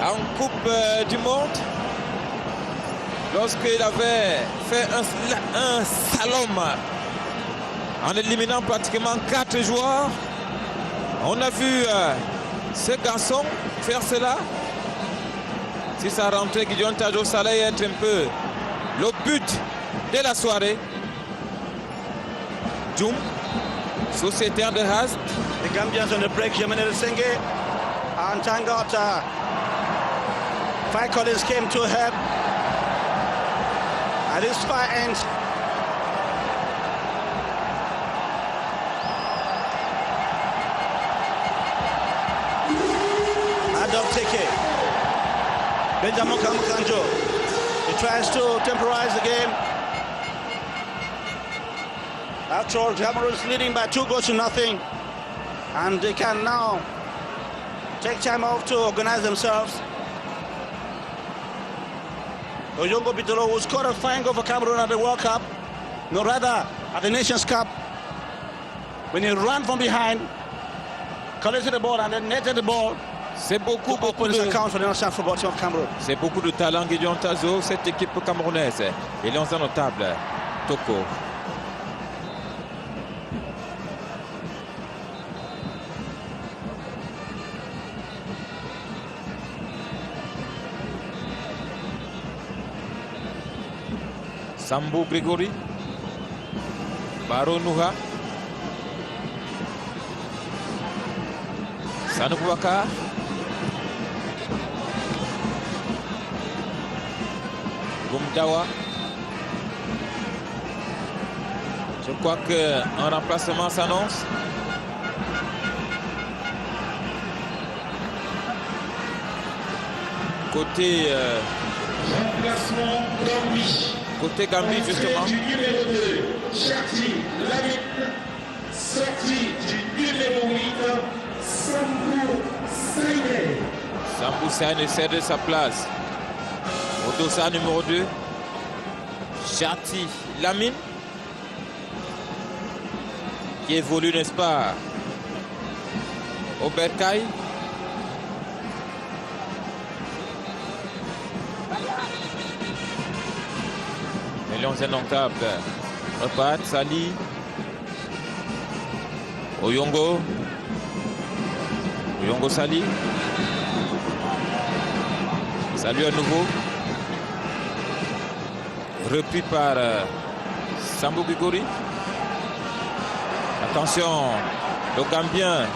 en Coupe du Monde. Lorsqu'il avait fait un slalom en éliminant pratiquement 4 joueurs. On a vu ce garçon faire cela. Si ça rentrait, Gideon Tajo, ça allait être un peu le but de la soirée. Djoum, sociétaire de Haas. The Gambians on the break, Jamene Sengeh, and thank God Fire Collins came to help. At this far end, Adolf Teke, Benjamin Kamukanjo, he tries to temporize the game. After all, Cameroon is leading by 2-0, and they can now take time off to organize themselves. Oyongo Bitolo, who scored a fine goal for Cameroon at the World Cup, no rather at the Nations Cup, when he ran from behind, collected the ball and then netted the ball. C'est beaucoup de talent, Gideon Tazo, cette équipe camerounaise. Et l'on notable, Toko. Sambou Grégory, Baro Nouha, Sanou Boubacar, Goumdawa. Je crois qu'un remplacement s'annonce. Côté Côté Gambie, justement. Du numéro 2, Chati Lamine, sortie du numéro 8, Sambou Saïné. Sambou Saïné cède sa place au dossard numéro 2. Chati Lamine, qui évolue, n'est-ce pas, au Bercail. Lions indomptables repartent. Sali, Oyongo Sali, Salut à nouveau, repris par Sambou Grégory. Attention, le Gambien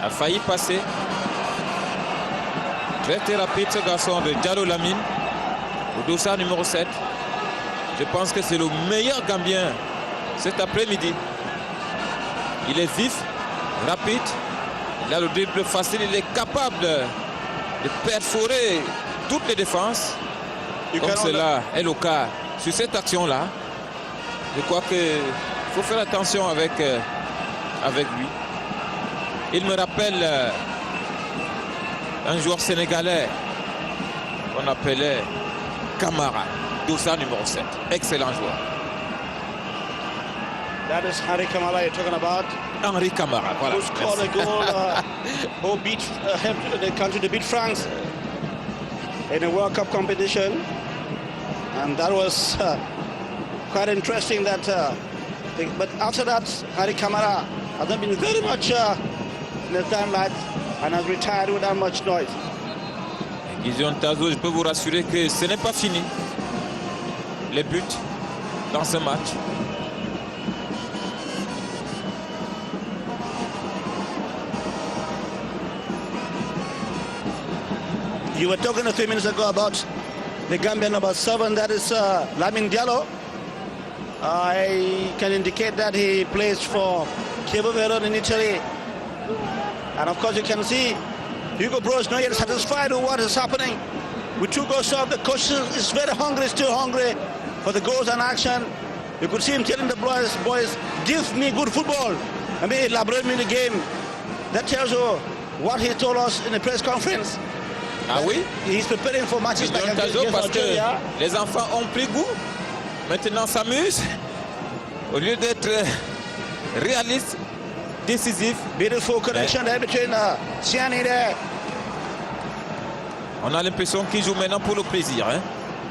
a failli passer. Très rapide ce garçon de Diallo Lamine au dossard numéro 7. Je pense que c'est le meilleur Gambien cet après-midi. Il est vif, rapide, il a le dribble facile, il est capable de perforer toutes les défenses. Comme cela est le cas sur cette action-là. Je crois qu'il faut faire attention avec lui. Il me rappelle un joueur sénégalais qu'on appelait Camara. Dossard numéro 7. Excellent joueur. That is Henry Camara you're talking about. Henry Camara, voilà. Who scored a goal, who helped the country to beat France in a World Cup competition. And that was quite interesting that, but after that, Henry Camara hasn't been very much in the limelight and has retired without much noise. Gideon Tazo, je peux vous rassurer que ce n'est pas fini. Les buts dans ce match. You were talking a few minutes ago about the Gambian number 7, that is Lamine Diallo. I can indicate that he plays for Chievo Verona in Italy. And of course you can see Hugo Bro is not yet satisfied with what is happening with 2 goals off, the coach is very hungry, still hungry for the goals and action. You could see him telling the boys, give me good football. I mean, elaborate me the game. That tells you what he told us in the press conference. Ah oui? He's preparing for matches like against parce que Algeria. les enfants ont pris goût, maintenant s'amusent. Au lieu d'être réalistes, décisifs. Beautiful connection there between Siani there. On a l'impression qu'ils jouent maintenant pour le plaisir. Hein?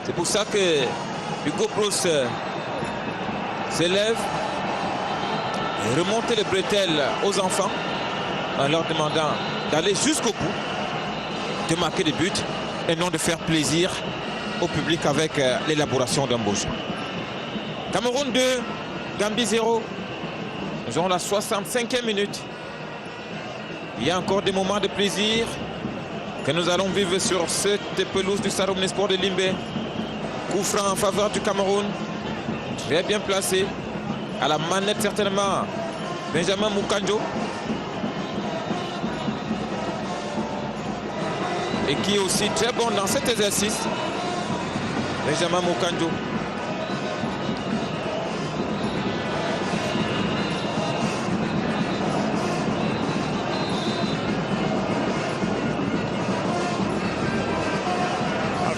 C'est pour ça que Hugo Bros s'élève et remonte les bretelles aux enfants en leur demandant d'aller jusqu'au bout, de marquer des buts et non de faire plaisir au public avec l'élaboration d'un beau jeu. Cameroun 2, Gambie 0. Nous avons la 65e minute. Il y a encore des moments de plaisir que nous allons vivre sur cette pelouse du Stade Omnisport de Limbé. Coup franc en faveur du Cameroun. Très bien placé. À la manette certainement Benjamin Mukanjo. Et qui est aussi très bon dans cet exercice. Benjamin Mukanjo.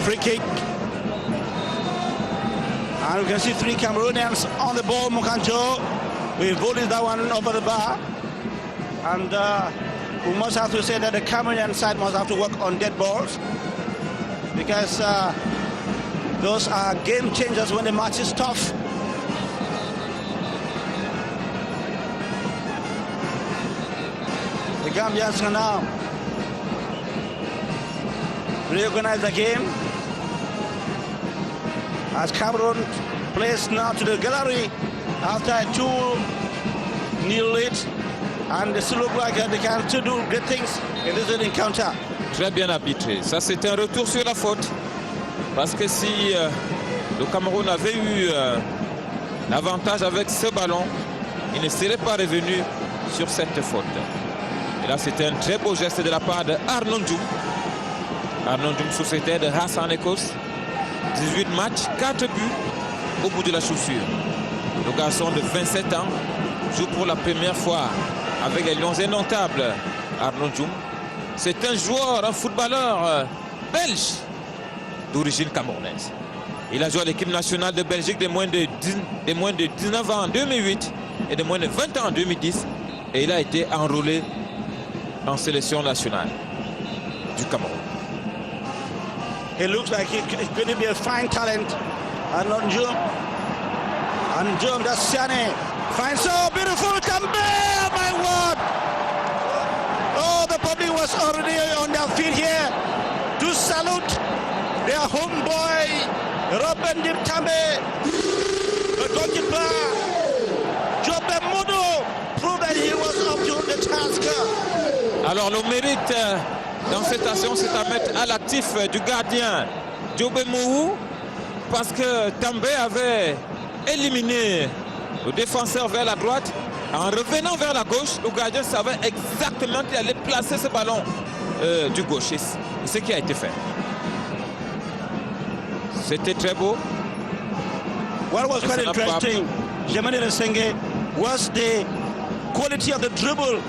Free kick. And we can see 3 Cameroonians on the ball. Mukanjo, we volleyed that one over the bar. And we must have to say that the Cameroonian side must have to work on dead balls. Because those are game changers when the match is tough. The Gambians can now reorganize the game. As Cameroon plays now to the gallery after a 2-0 lead, and they still look like they can still do great things in this encounter. Très bien arbitré. Ça, c'est un retour sur la faute. Parce que si le Cameroun avait eu l'avantage avec ce ballon, il ne serait pas revenu sur cette faute. Et là, c'était un très beau geste de la part de Arnaud Dioum. Arnaud Dioum sous cette aide de Haas en Écosse. 18 matchs, 4 buts au bout de la chaussure. Le garçon de 27 ans joue pour la première fois avec les Lions indomptables. Arnaud Dioum, c'est un joueur, un footballeur belge d'origine camerounaise. Il a joué à l'équipe nationale de Belgique de moins de 19 ans en 2008 et de moins de 20 ans en 2010. Et il a été enrôlé en sélection nationale du Cameroun. He looks like he's going to be a fine talent. And on Dioum. And Dioum, that's Siani. Finds so beautiful Tambe, my word. Oh, the public was already on their feet here to salute their homeboy, Robin Dip Tambe. The goalkeeper, Jobe Modo, proved that he was up to the task. Alors le mérite dans cette action, c'est à mettre à l'actif du gardien Jobe Mourou, parce que Tambe avait éliminé le défenseur vers la droite. En revenant vers la gauche, le gardien savait exactement qu'il allait placer ce ballon du gauchiste. C'est ce qui a été fait. C'était très beau. What was quite interesting, Jemani Lesenge, was the quality of the dribble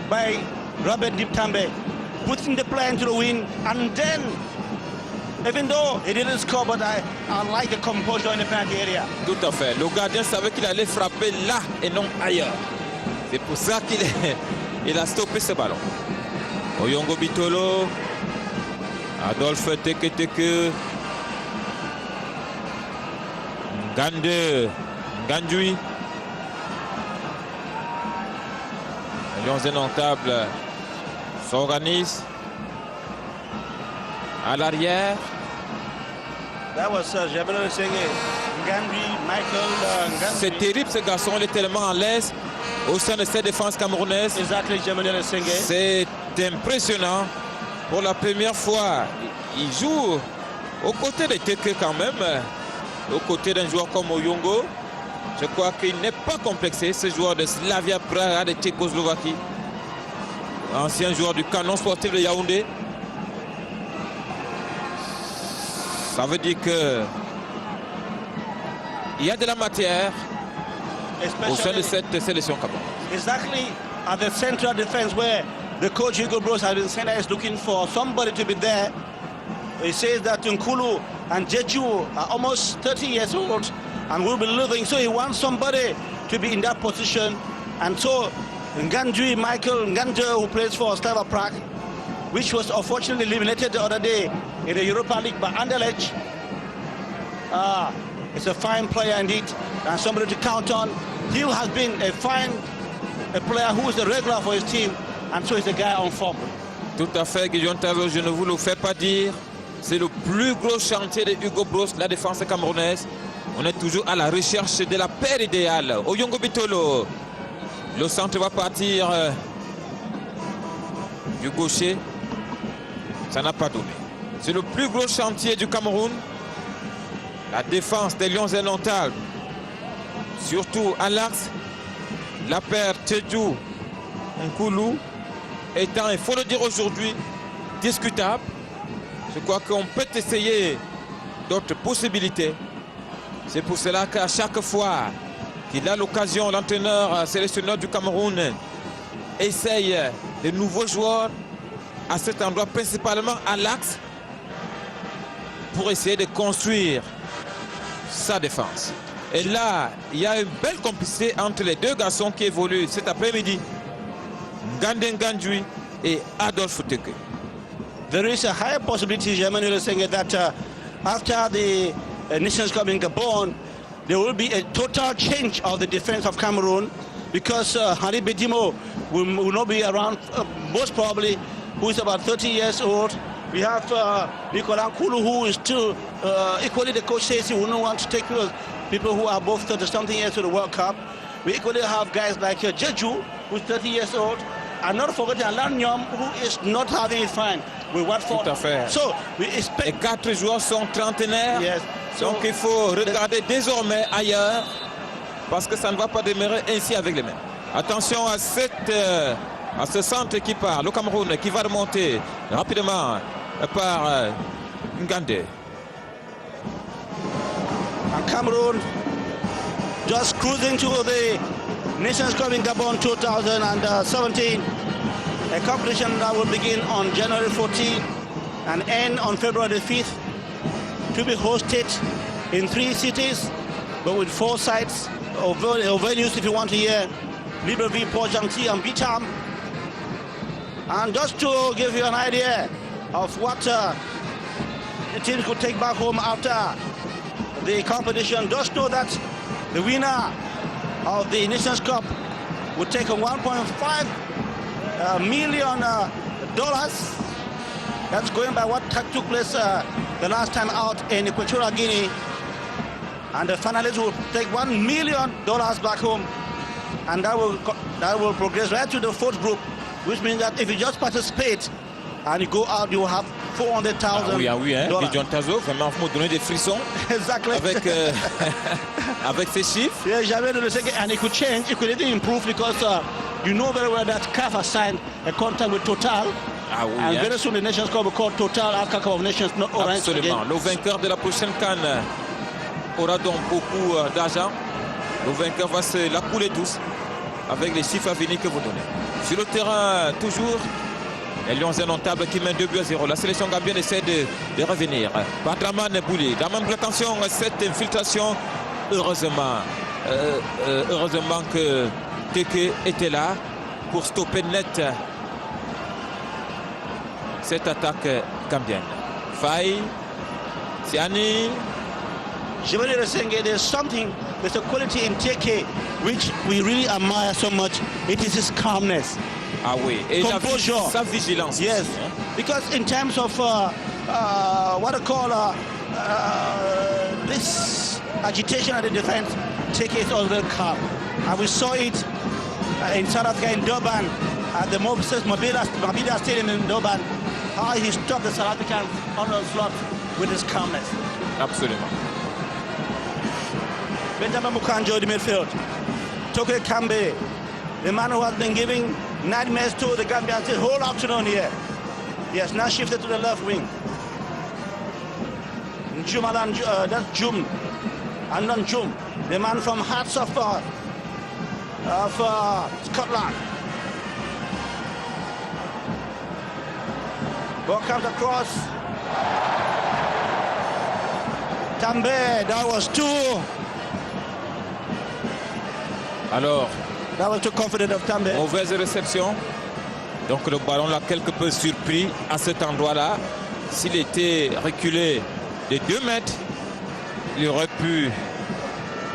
by Robert Dip Tambe, putting the play into the win, and then, even though he didn't score, but I like the composure in the penalty area. Tout à fait. Le gardien savait qu'il allait frapper là et non ailleurs. C'est pour ça qu'il a stoppé ce ballon. Oyongo Bitolo, Adolphe Teketeke, Gande, Ngandui. Les Lions indomptables s'organisent à l'arrière. That was Jemani Lesenge, Ngandui, Michael Ngandui. C'est terrible ce garçon, il est tellement à l'aise au sein de cette défense camerounaise. Exactly, Jemani Lesenge. C'est impressionnant. Pour la première fois, il joue aux côtés de Teke quand même, aux côtés d'un joueur comme Oyongo. Je crois qu'il n'est pas complexé, ce joueur de Slavia Praha de Tchécoslovaquie. Ancien joueur du Canon sportif de Yaoundé. Ça veut dire que il y a de la matière au sein de cette sélection camerounaise. Exactly at the central defense where the coach Hugo Bros has been saying that he's looking for somebody to be there. He says that Nkulu and Jeju are almost 30 years old and will be living, so he wants somebody to be in that position. And so Ngandui, Michael Ngandui, who plays for Slava Prague, which was unfortunately eliminated the other day in the Europa League by Anderlecht. It's a fine player indeed, and somebody to count on. He has been a player who is a regular for his team, and so he's a guy on form. Tout à fait, Gideon Tazo, je ne vous le fais pas dire. C'est le plus gros chantier de Hugo Bros, la défense camerounaise. On est toujours à la recherche de la paire idéale. Oyongo Bitolo. Le centre va partir du gaucher. Ça n'a pas donné. C'est le plus gros chantier du Cameroun. La défense des Lions indomptables. Surtout à l'axe. La paire Tedjou Nkulu étant, il faut le dire aujourd'hui, discutable. Je crois qu'on peut essayer d'autres possibilités. C'est pour cela qu'à chaque fois qu'il a l'occasion, l'entraîneur sélectionneur du Cameroun essaye de nouveaux joueurs à cet endroit, principalement à l'axe, pour essayer de construire sa défense. Et là, il y a une belle complicité entre les deux garçons qui évoluent cet après-midi, Ngandé Ngandui et Adolphe Teke. There is a high possibility, Emmanuel is saying that after the Nations Cup in Gabon, there will be a total change of the defense of Cameroon because Henri Bedimo will not be around, most probably, who is about 30 years old. We have Nicolas Nkulu, who is still equally, the coach says he will not want to take people who are both 30-something years to the World Cup. We equally have guys like Jeju, who is 30 years old, and not forgetting Alain Nyom, who is not having it fine with Watford. Tout à fait. So we expect. Les 4 joueurs sont trentenaires. Yes. So donc il faut regarder désormais ailleurs parce que ça ne va pas demeurer ainsi avec les mêmes. Attention à ce centre qui part, le Cameroun qui va remonter rapidement par Ngandé. And Cameroon just cruising to the Nations Cup in Gabon 2017, a competition that will begin on January 14 and end on February 5th, to be hosted in 3 cities, but with 4 sites or venues if you want to hear, Libreville, Port-Gentil and Bicham. And just to give you an idea of what the teams could take back home after the competition, just know that the winner of the Nations Cup would take a $1.5 million. That's going by what took place the last time out in Equatorial Guinea. And the finalists will take $1 million back home. And that will progress right to the 4th group, which means that if you just participate and you go out, you will have $400,000. Ah oui, hein, Gideon Tazo, vraiment, vous me donnez des frissons. Exactly. Avec ces chiffres. Yeah, and it could change, it could even improve because you know very well that CAF has signed a contract with Total. Ah oui, and very soon the Nations Cup will call Total Africa Cup of Nations, not Orange. Absolument. Le vainqueur de la prochaine CAN aura donc beaucoup d'argent. Le vainqueur va se la couler douce avec les chiffres à venir que vous donnez. Sur le terrain, toujours, les Lions indomptables qui mènent 2-0. La sélection gambienne essaie de revenir. Par Draman Bouli. Draman, attention à cette infiltration. Heureusement que Teke était là pour stopper net cette attaque gambienne. Faye, Siani. Jimmy saying there's a quality in Teke which we really admire so much. It is his calmness. Ah oui, et composure. Sa vigilance. Yes, aussi, hein? because in terms of what I call this agitation at the defense, Teke is always very calm. And we saw it in South Africa in Durban at the Moses Mabida Stadium in Durban, how he stopped the South Africans on the slot with his calmness. Absolument. Benjamin Mukanjo, the midfield. Toke Kambe, the man who has been giving nightmares to the Gambians the whole afternoon here. He has now shifted to the left wing. Jumalan, that's Jum, Andan Jum, the man from Hearts of Scotland. Ball comes across. Tambe, that was too. Alors, That was too confident of Tambe. mauvaise réception. Donc le ballon l'a quelque peu surpris à cet endroit-là. S'il était reculé de 2 mètres, il aurait pu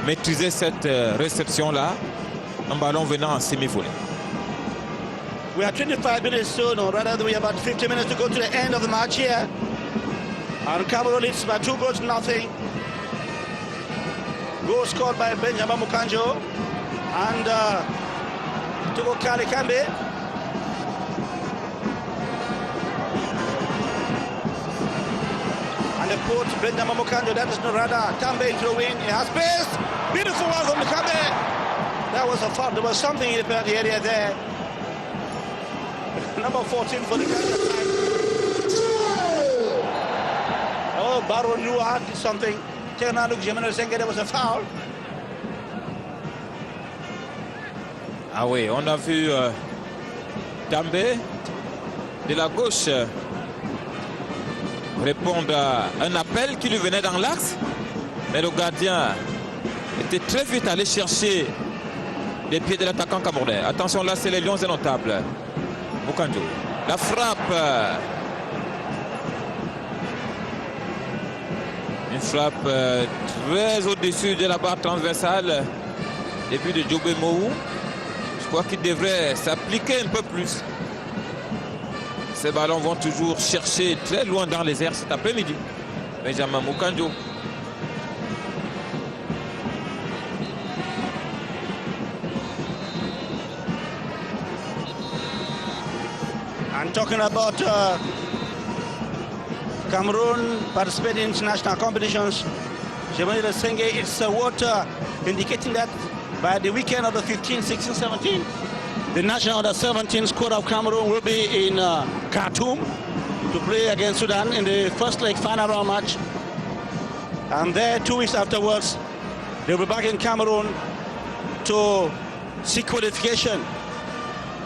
maîtriser cette réception-là. Un ballon venant en semi-volée. We are 25 minutes soon, or rather we have about 50 minutes to go to the end of the match here. And Cameroon leads by 2-0. Goal scored by Benjamin Mukanjo and Togo Kale Kambe. And the put Benjamin Mukanjo, that is Norada. Kambe into the wing, he has space. Beautiful one from Kambe. That was a foul. There was something in the area there. Number 14 for the Ghana side. Oh, Baro Lua did something. Ternaluk Jemeno Senga, there was a foul. Ah oui, on a vu Tambe de la gauche répondre à un appel qui lui venait dans l'axe. Mais le gardien était très vite allé chercher les pieds de l'attaquant camerounais. Attention, là, c'est les Lions indomptables. Mukanjo. La frappe. Une frappe très au-dessus de la barre transversale. Début de Djobé Mou. Je crois qu'il devrait s'appliquer un peu plus. Ces ballons vont toujours chercher très loin dans les airs cet après-midi. Benjamin Mukanjo. And talking about Cameroon participating in international competitions, Jemani Senge, it's indicating that by the weekend of the 15, 16, 17, the national under-17 squad of Cameroon will be in Khartoum to play against Sudan in the first leg final round match. And there, 2 weeks afterwards, they'll be back in Cameroon to seek qualification.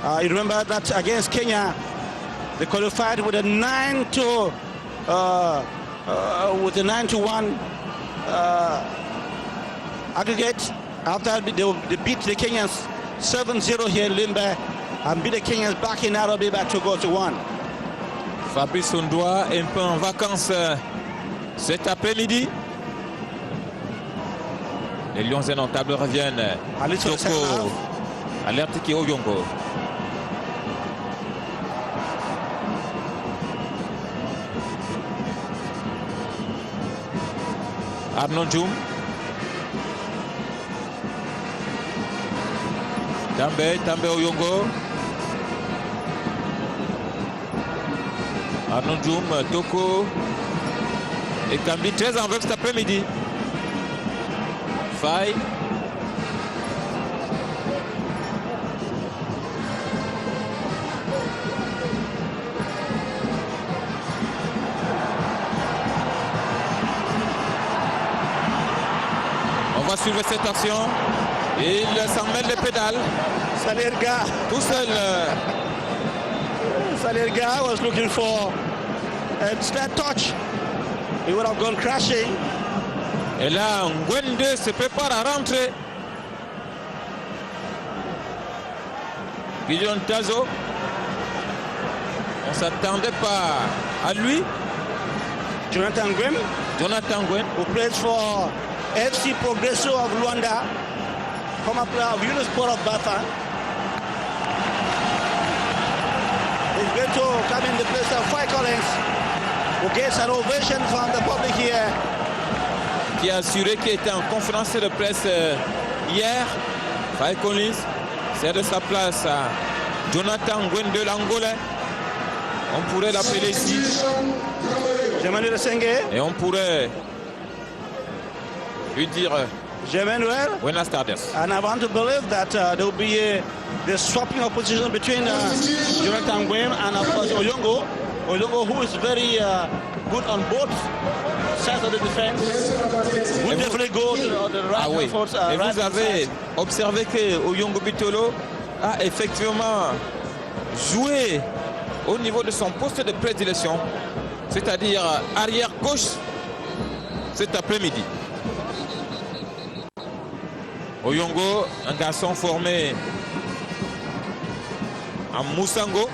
You remember that against Kenya, they qualified with a 9-1 aggregate. After they beat the Kenyans 7-0 here in Limbe and beat the Kenyans back in Nairobi by 2-1. Fabrice Ondoa un peu en vacances cet après-midi. Les Lions indomptables reviennent. Toko, alerte qui Oyongo. Arnaud Djoum. Tambe Oyongo. Arnaud Djoum, Toko. Et Kambi très en vue cet après-midi. Faye. On va suivre cette action. Il s'en mêle les pédales. Salirga. Tout seul. Salirga was looking for a that touch. He would have gone crashing. Et là, Ngwende se prépare à rentrer. Gideon Tazo. On ne s'attendait pas à lui. Jonathan Gwem, who plays for FC Progresso of Luanda, former player of Unisport of Bafan. He's going to come in the place of Faye Collins, who gets an ovation from the public here. Qui a assuré qu'il était en conférence de presse hier. Faye Collins cède sa place à Jonathan Ngwende l'Angolais. On pourrait l'appeler ici. Et on pourrait lui dire Buenas tardes. And I want to believe that there will be the swapping of position between Jonathan Gwem and of course Oyongo. Oyongo, who is very good on both sides of the defense. We definitely go to the right Ah oui. force, Et right vous avez side. observé que Oyongo Bitolo a effectivement joué au niveau de son poste de prédilection, c'est-à-dire arrière gauche cet après-midi. Oyongo, un garçon formé à Moussango.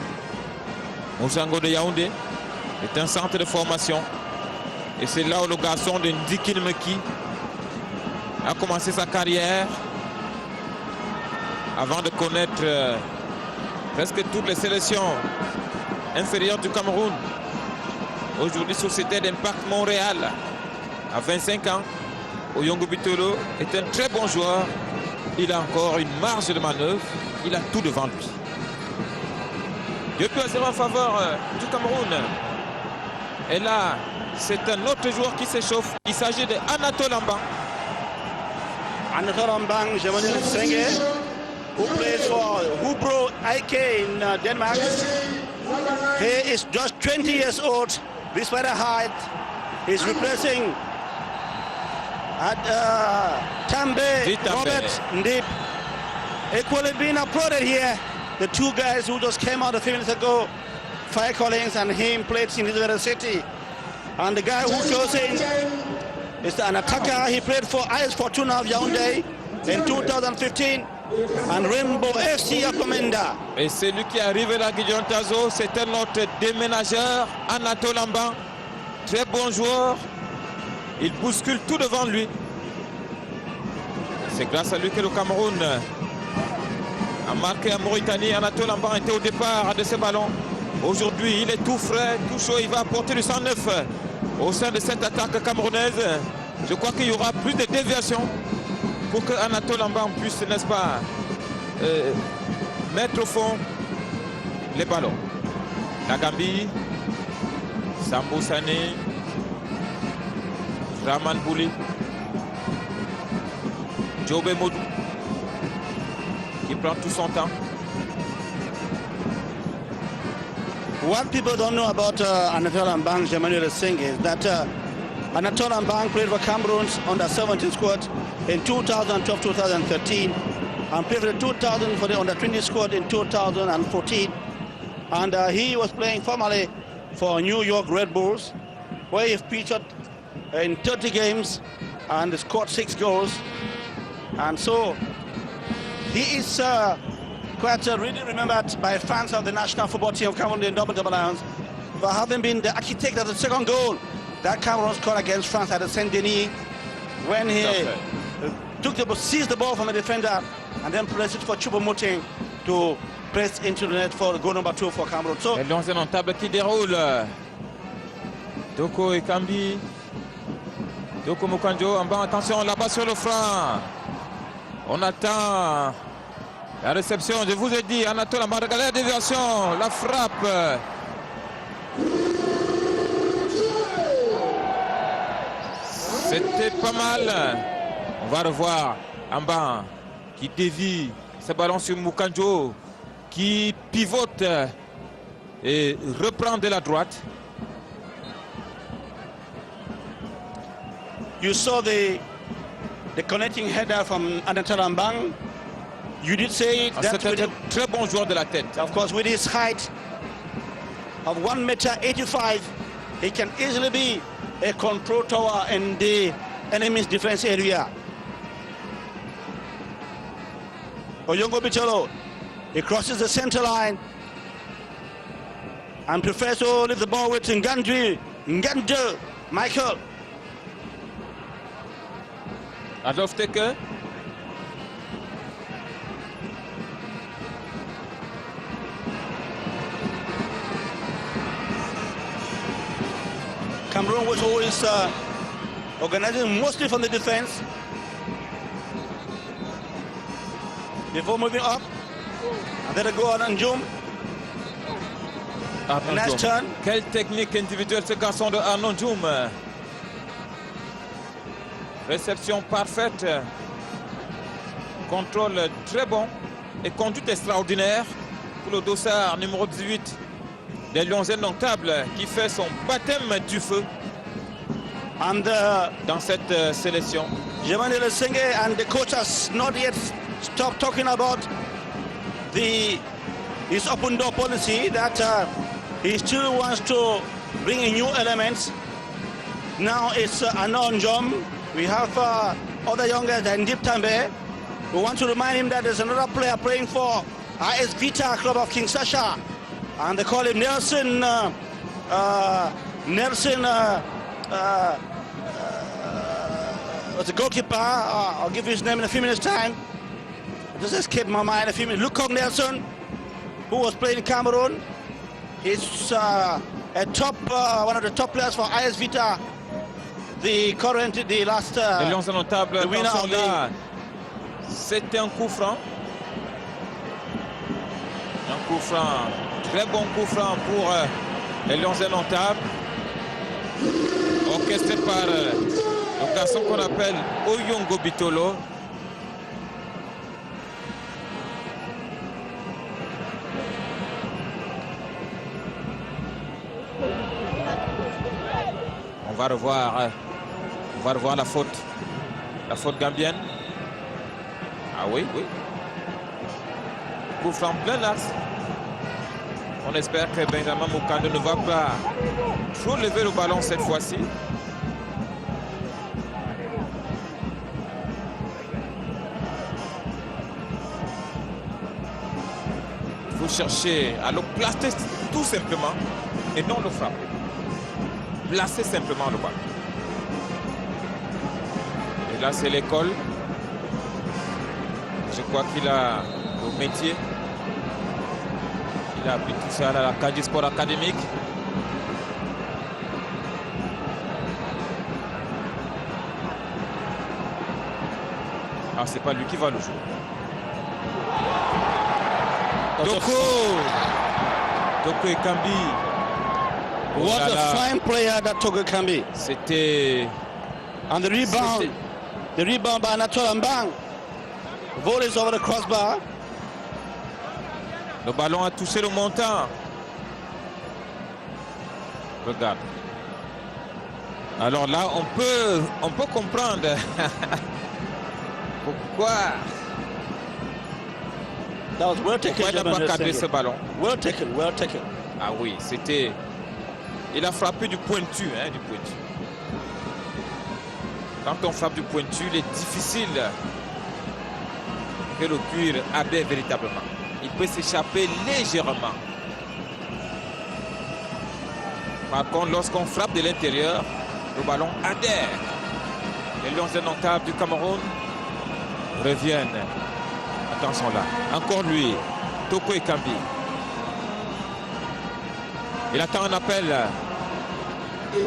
Moussango de Yaoundé est un centre de formation. Et c'est là où le garçon de Ndiki Meki a commencé sa carrière avant de connaître presque toutes les sélections inférieures du Cameroun. Aujourd'hui, Société d'Impact Montréal, à 25 ans, Oyongo Bitolo est un très bon joueur. Il a encore une marge de manœuvre. Il a tout devant lui. 2-0 en faveur du Cameroun. Et là, c'est un autre joueur qui s'échauffe. Il s'agit de Anatole Ambang. Anatole Ambang, Jean-Manuel Senge, who plays for Hubro IK in Denmark. He is just 20 years old, despite the height. He's replacing at Tambe Robert Ndip. Equally being applauded here. The two guys who just came out a few minutes ago, Fire Collins and him, played in Elizabeth City. And the guy who goes in is an attacker. He played for AS Fortuna of Yaoundé in 2015 and Rainbow FC à Komenda. Et celui qui arrive là, Gideon Tazo, c'est un autre déménageur, Anatole Ambang. Très bon joueur. Il bouscule tout devant lui. C'est grâce à lui que le Cameroun a marqué à Mauritanie. Anatole Ambang était au départ de ce ballon. Aujourd'hui, il est tout frais, tout chaud. Il va apporter du 109 au sein de cette attaque camerounaise. Je crois qu'il y aura plus de déviations pour que Anatole Ambang puisse, n'est-ce pas, mettre au fond les ballons. La Gambie, Sambou Sané, Raman Bouli, Djobé Modou, qui prend tout son temps. What people don't know about Anatole Ambang, Jean-Manuel Singh, is that Anatole Ambang played for Cameroon's under-17 squad in 2012-2013 and played for the 2000 for the under-20 squad in 2014. And he was playing formerly for New York Red Bulls, where he featured in 30 games and scored 6 goals. And so he is quite really remembered by fans of the national football team of Cameroon, the Double Lions, for having been the architect of the second goal that Cameroon scored against France at the Saint-Denis, when he seized the ball from a defender and then pressed it for Choupo-Moting to press into the net for goal number 2 for Cameroon. So, Et l'ancien en table qui déroule. Toko et Kambi. Toko Mukanjo en bas, attention là-bas sur le franc. On attend la réception. Je vous ai dit, Anatole Ambang, regardez la déviation, la frappe. C'était pas mal. On va revoir Ambang qui dévie ce ballon sur Mukanjo, qui pivote et reprend de la droite. you saw the connecting header from Anatole Ambang. You did say that C'est with un très bon joueur de la tête. of course, with his height of 1.85 m, he can easily be a control tower in the enemy's defense area. Oyongo Bitolo, he crosses the center line and prefers to leave the ball with Ngandou Michael. Adolphe Teke. Cameroon was always organizing mostly from the defense. Before moving up, and then go on Anjoum. Nice turn. Quelle technique individuelle ce garçon de Arnaud Djoum. Réception parfaite. Contrôle très bon. Et conduite extraordinaire pour le dossard numéro 18 des Lions indomptables qui fait son baptême du feu And dans cette sélection. Germany Lesenge and the coach has not yet stopped talking about his open door policy that he still wants to bring in new elements. Now it's Anon Jom. We have other young guys than Deep Tambe. We want to remind him that there's another player playing for IS Vita Club of Kinshasa, and they call him Nelson. Was the goalkeeper. I'll give you his name in a few minutes' time. It just escaped my mind a few minutes. Lukong Nelson, who was playing in Cameroon. He's a top, one of the top players for IS Vita. The last. Les Lions indomptables, the winner attention of là. C'était un coup franc. Un coup franc. Très bon coup franc pour les Lions indomptables. Orchestré par le garçon qu'on appelle Oyongo Bitolo. On va revoir la faute gambienne. Ah oui, oui. Coup franc plein axe. On espère que Benjamin Moukando ne va pas trop lever le ballon cette fois-ci. Il faut chercher à le placer tout simplement et non le frapper. Placer simplement le ballon. Et là, c'est l'école. Je crois qu'il a le métier. Il a appris tout ça à la Kadi Sport Académique. Ah, c'est pas lui qui va le jouer. Toko Ekambi. Oh What là a là. fine player that Togo can be. C'était... And the rebound by Anatole Mbang. Volleys over the crossbar. Le ballon a touché le montant. Regarde. Alors là, on peut comprendre pourquoi That was well taken. il n'a pas cadré ce ballon. Well taken, well taken. Ah oui, c'était... Il a frappé du pointu, hein, du pointu. Quand on frappe du pointu, il est difficile que le cuir adhère véritablement. Il peut s'échapper légèrement. Par contre, lorsqu'on frappe de l'intérieur, le ballon adhère. Les Lions indomptables du Cameroun reviennent. Attention là. Encore lui, Toko Ekambi. Il attend un appel.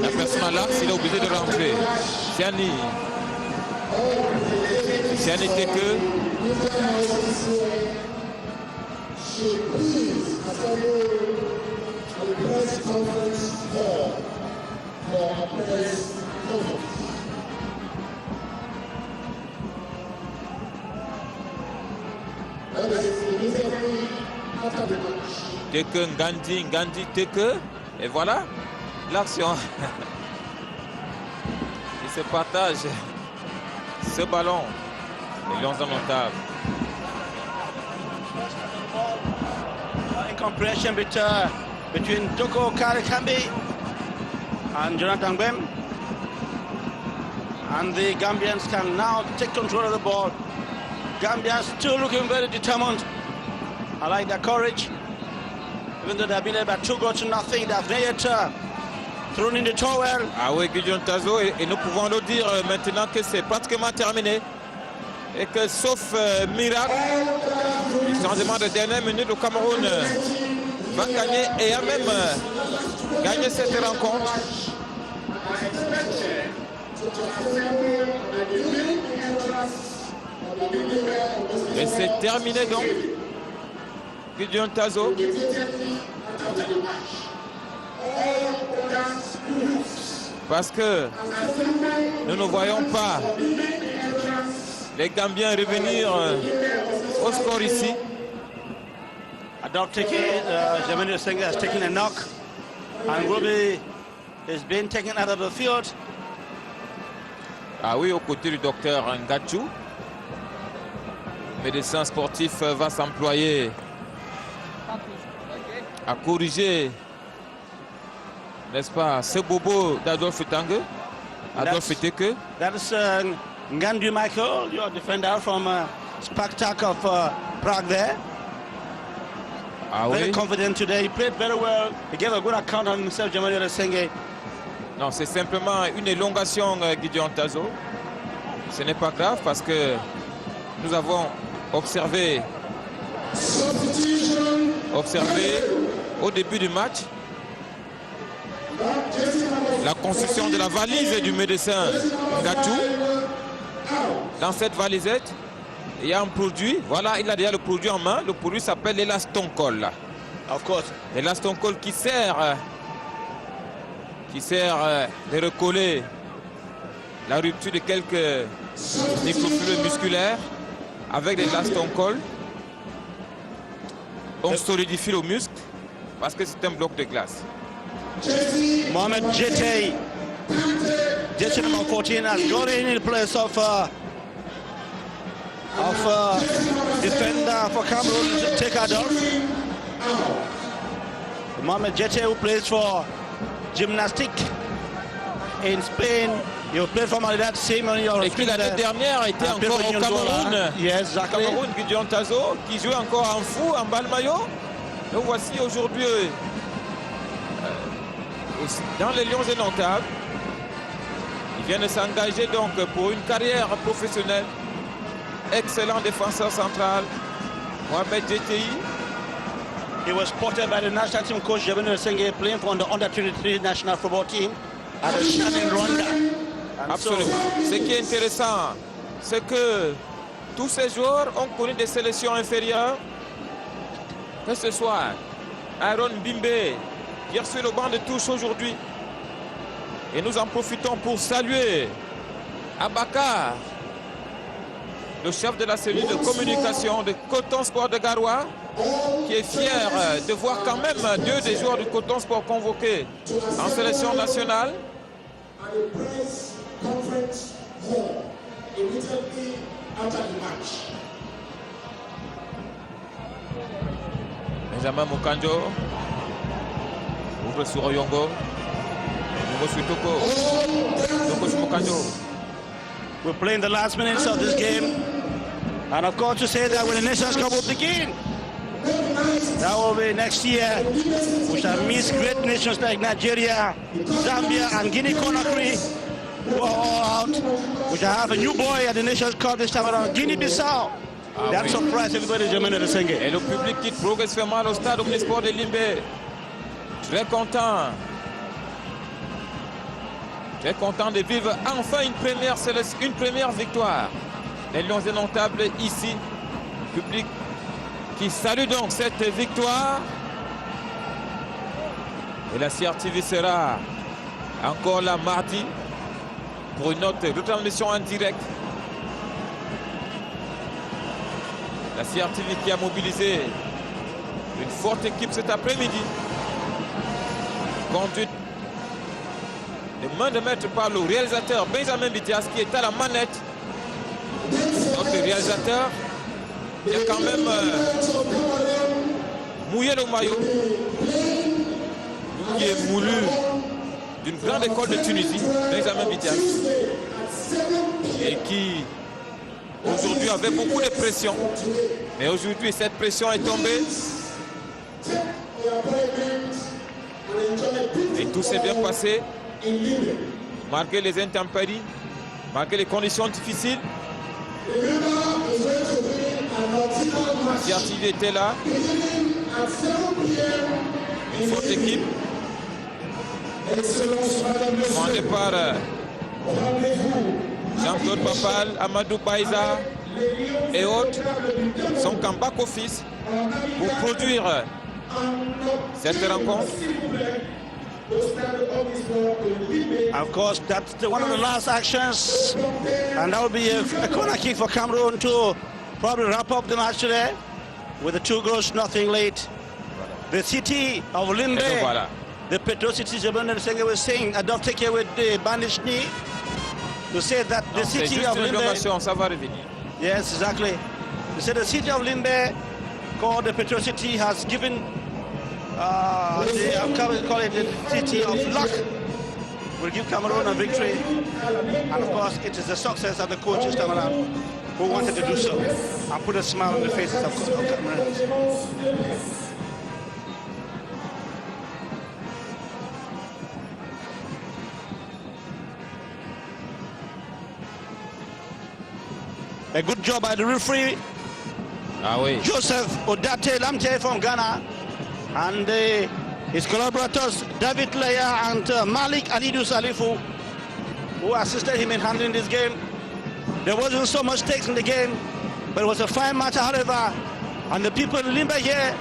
La personne à l'axe, il est obligé de rentrer. Siani. Siani Teke. Teke Ngandi Teke. Et voilà l'action. Il se partage ce ballon. Les Lions indomptables. Incomprehension between Toko Karikambi and Jonathan Bem. And the Gambians can now take control of the ball. Gambians still looking very determined. I like their courage. Even though they've been led by 2 goals to nothing, they've not yet thrown in the towel. Ah oui, Gideon Tazo, et nous pouvons le dire maintenant que c'est pratiquement terminé. Et que sauf miracle, le changement de dernière minute, le Cameroun va gagner et a même gagné cette rencontre. Et c'est terminé donc. Gideon Tazo. Parce que nous ne voyons pas les Gambiens revenir au score ici. Adok Teke, Jamil Singh has taken a knock, and Ruby is being taken out of the field. Ah oui, aux côtés du docteur Ngadjou. Le médecin sportif va s'employer à corriger, n'est-ce pas, ce bobo d'Adolphe Tangue, Adolphe Teke. That's Ngandu Michael, your defender from Spartak of Prague there. Ah Very oui. confident today. He played very well. He gave a good account on himself, Jamil Singh. Non, c'est simplement une élongation, Gideon Tazo. Ce n'est pas grave parce que nous avons observé au début du match la construction de la valise du médecin Ngadjou. Dans cette valisette, il y a un produit. Voilà, il a déjà le produit en main. Le produit s'appelle l'élastoncol. Of course. L'élastoncol qui sert de recoller la rupture de quelques microfluides musculaires avec l'élastoncol. On solidifie le muscle parce que c'est un bloc de glace. Mohamed Jete, jersey number 14, has got in place of defender for Cameroon, Tekadol. Mohamed Jete, who plays for Gymnastic in Spain. You played for that same on your Et qui l'année dernière était encore au Cameroun. Yes, exactly. Cameroun, Gideon Tazo, qui joue encore en fou, en balle maillot. Le voici aujourd'hui dans les Lions Indomptables. Il vient de s'engager donc pour une carrière professionnelle. Excellent défenseur central, Mohamed Jete. He was spotted by the national team coach Jamil Singh playing for the under-23 national football team at the Shan in Rwanda. And Absolument. Ce qui est intéressant, c'est que tous ces joueurs ont connu des sélections inférieures, que ce soit Aaron Bimbe, qui est sur le banc de touche aujourd'hui. Et nous en profitons pour saluer Abakar, le chef de la cellule de communication de Coton Sport de Garoua, qui est fier de voir quand même deux des joueurs du Coton Sport convoqués en sélection nationale. Conference hall immediately after the match. Benjamin Mukanjo ouvre sur Oyongo. Nouveau sur Toko. Toko sur Mukanjo. We're playing the last minutes of this game. And of course to say that when the Nations Cup will begin, that will be next year. We shall miss great nations like Nigeria, Zambia and Guinea-Conakry, who are all out. We shall have a new boy at the Nations Cup this time around, Guinea-Bissau. That surprised everybody, Jamil Singh. Et le public quitte progressivement au stade omnisport de Limbé. Très content. Très content de vivre enfin une première victoire. Les Lions Indomptables ici. Public qui salue donc cette victoire. Et la CRTV sera encore là mardi pour une autre retransmission en direct. La CRTV qui a mobilisé une forte équipe cet après-midi, conduite de main de maître par le réalisateur Benjamin Bitias qui est à la manette. Notre réalisateur qui a quand même mouillé le maillot, qui est moulu d'une grande école de Tunisie, Benjamin Bitias, et qui aujourd'hui avait beaucoup de pression, mais aujourd'hui cette pression est tombée et tout s'est bien passé, malgré les intempéries, malgré les conditions difficiles. La CRTV était là, une forte équipe, commandée par Jean-Claude Papal, Amadou Baïza et autres, sont en back-office pour produire cette rencontre. Of course, that's one of the last actions, and that will be a corner kick for Cameroon to probably wrap up the match today with a 2-0 lead The city of Limbe, Et donc voilà. the Petro City German Senge was saying, I don't take away the bandaged knee, to say that the C'est city juste of une Limbe, élongation, ça va revenir. yes, exactly. They said the city of Limbe, called the Petro City, has given, call it the city of luck, will give Cameroon a victory. And of course, it is the success of the coaches, Cameroon, who wanted to do so and put a smile on the faces of Cameroons. A good job by the referee, Ah oui. Joseph Odate Lamte from Ghana, and his collaborators David Leia and Malik Alidou Salifu, who assisted him in handling this game. There wasn't so much stakes in the game, but it was a fine match, however, and the people in Limbe here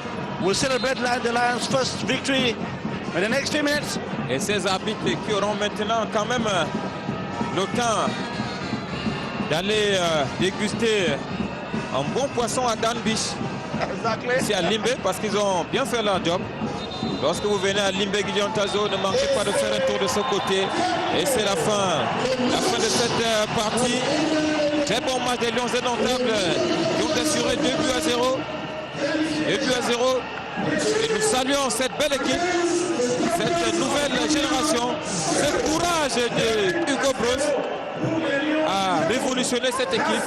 will celebrate the Lions' first victory in the next few minutes. Et ces arbitres qui auront maintenant quand même le temps d'aller déguster un bon poisson à Dan Beach, Exactly. ici à Limbe, parce qu'ils ont bien fait leur job. Lorsque vous venez à Limbe, Gideon Tazo, ne manquez pas de faire un tour de ce côté. Et c'est la fin de cette partie. Très bon match des Lions indomptables qui ont assuré 2 buts à 0. 2 buts à 0. Et nous saluons cette belle équipe, cette nouvelle génération, ce courage de Hugo Broos à révolutionner cette équipe.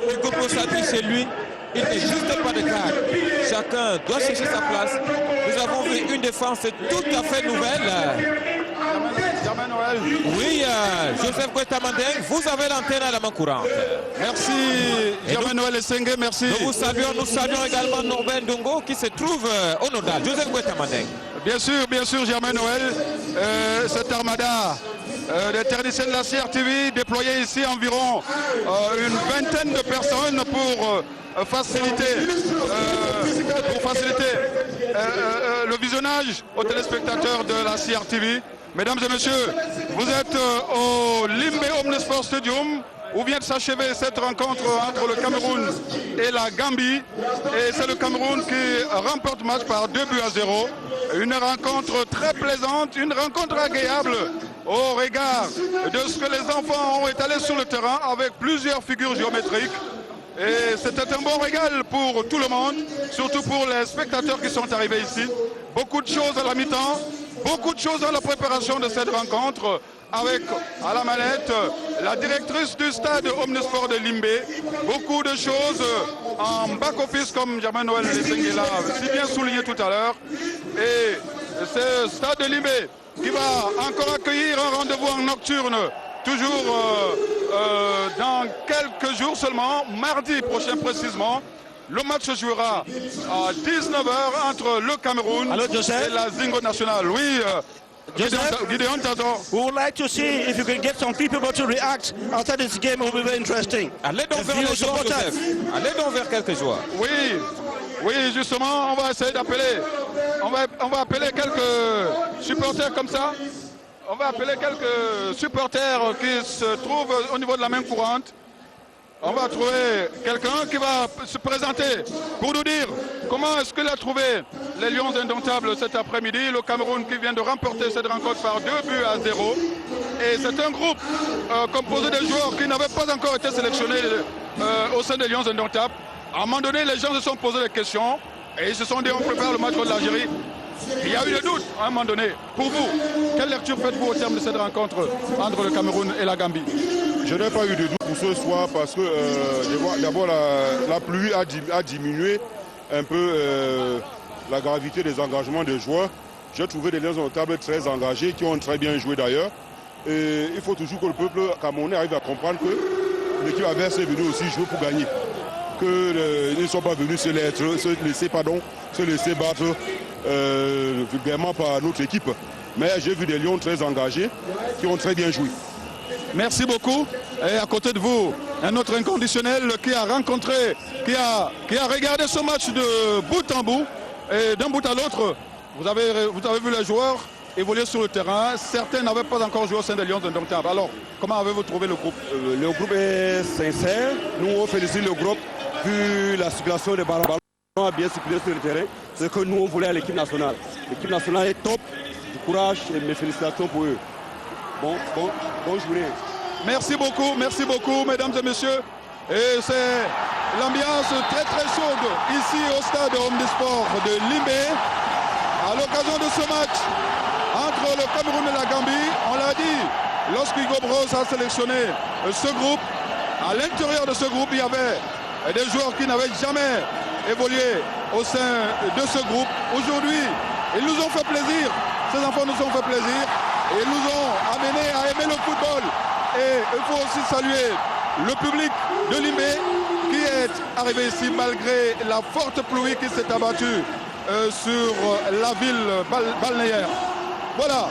Hugo Broos a dit chez lui, il n'existe pas de cadre. Chacun doit chercher sa place. Nous avons vu une défense tout à fait nouvelle. Germain Noël. Oui, Joseph Gouetamandeng, vous avez l'antenne à la main courante. Merci Germain Noël et Sengue, merci. Nous saluons également Norbert Ndongo qui se trouve au nodal. Joseph Gouetamandeng. Bien sûr, Germain Noël, cette armada des techniciens de la CRTV déployés ici environ une vingtaine de personnes pour faciliter le visionnage aux téléspectateurs de la CRTV. Mesdames et messieurs, vous êtes au Limbe Omnisport Stadium où vient de s'achever cette rencontre entre le Cameroun et la Gambie. Et c'est le Cameroun qui remporte le match par 2 buts à 0. Une rencontre très plaisante, une rencontre agréable au regard de ce que les enfants ont étalé sur le terrain avec plusieurs figures géométriques. Et c'était un bon régal pour tout le monde, surtout pour les spectateurs qui sont arrivés ici. Beaucoup de choses à la mi-temps, beaucoup de choses dans la préparation de cette rencontre, avec à la manette la directrice du stade Omnisport de Limbe. Beaucoup de choses en back-office comme Germain Noël Lesenge l'a si bien souligné tout à l'heure. Et ce stade de Limbe qui va encore accueillir un rendez-vous en nocturne, toujours dans quelques jours seulement, mardi prochain précisément. Le match se jouera à 19h entre le Cameroun et la Zingo Nationale. Oui, Gideon Tazo. We would like to see if you can get some people to react after this game. It will be very interesting. Allez donc vers les joueurs, Joseph. Allez donc vers quelques joueurs. Oui, justement, on va essayer d'appeler. On va appeler quelques supporters comme ça. On va appeler quelques supporters qui se trouvent au niveau de la main courante. On va trouver quelqu'un qui va se présenter pour nous dire comment est-ce qu'il a trouvé les Lions indomptables cet après-midi. Le Cameroun qui vient de remporter cette rencontre par 2 buts à 0. Et c'est un groupe composé de joueurs qui n'avaient pas encore été sélectionnés au sein des Lions indomptables. À un moment donné, les gens se sont posé des questions et ils se sont dit on prépare le match contre l'Algérie. Il y a eu des doutes à un moment donné. Pour vous, quelle lecture faites-vous au terme de cette rencontre entre le Cameroun et la Gambie? Je n'ai pas eu de doute pour ce soir parce que d'abord la pluie a diminué un peu la gravité des engagements des joueurs. J'ai trouvé des Lions indomptables très engagés qui ont très bien joué d'ailleurs. Et il faut toujours que le peuple camerounais arrive à comprendre que l'équipe adverse est venue aussi jouer pour gagner. Qu'ils ne sont pas venus se laisser battre vulgairement par notre équipe. Mais j'ai vu des Lions très engagés qui ont très bien joué. Merci beaucoup. Et à côté de vous, un autre inconditionnel qui a rencontré, qui a regardé ce match de bout en bout. Et d'un bout à l'autre, vous avez vu les joueurs évoluer sur le terrain. Certains n'avaient pas encore joué au sein des Lions indomptables. Alors, comment avez-vous trouvé le groupe? Le groupe est sincère. Nous, on félicite le groupe vu la circulation des ballons. On a bien circulé sur le terrain, c'est ce que nous on voulait à l'équipe nationale. L'équipe nationale est top, du courage et mes félicitations pour eux. Bonne journée. Merci beaucoup, mesdames et messieurs. Et c'est l'ambiance très très chaude ici au stade Omnisport de Limbé. À l'occasion de ce match entre le Cameroun et la Gambie, on l'a dit, lorsqu'Hugo Broz a sélectionné ce groupe, à l'intérieur de ce groupe, il y avait des joueurs qui n'avaient jamais évolué au sein de ce groupe. Aujourd'hui, ils nous ont fait plaisir, ces enfants nous ont fait plaisir, et ils nous ont amenés à aimer le football. Et il faut aussi saluer le public de Limbé qui est arrivé ici malgré la forte pluie qui s'est abattue sur la ville balnéaire. Voilà,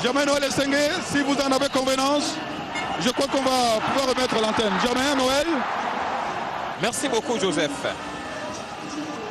Germain Noël Essengue, si vous en avez convenance, je crois qu'on va pouvoir remettre l'antenne. Germain Noël. Merci beaucoup, Joseph.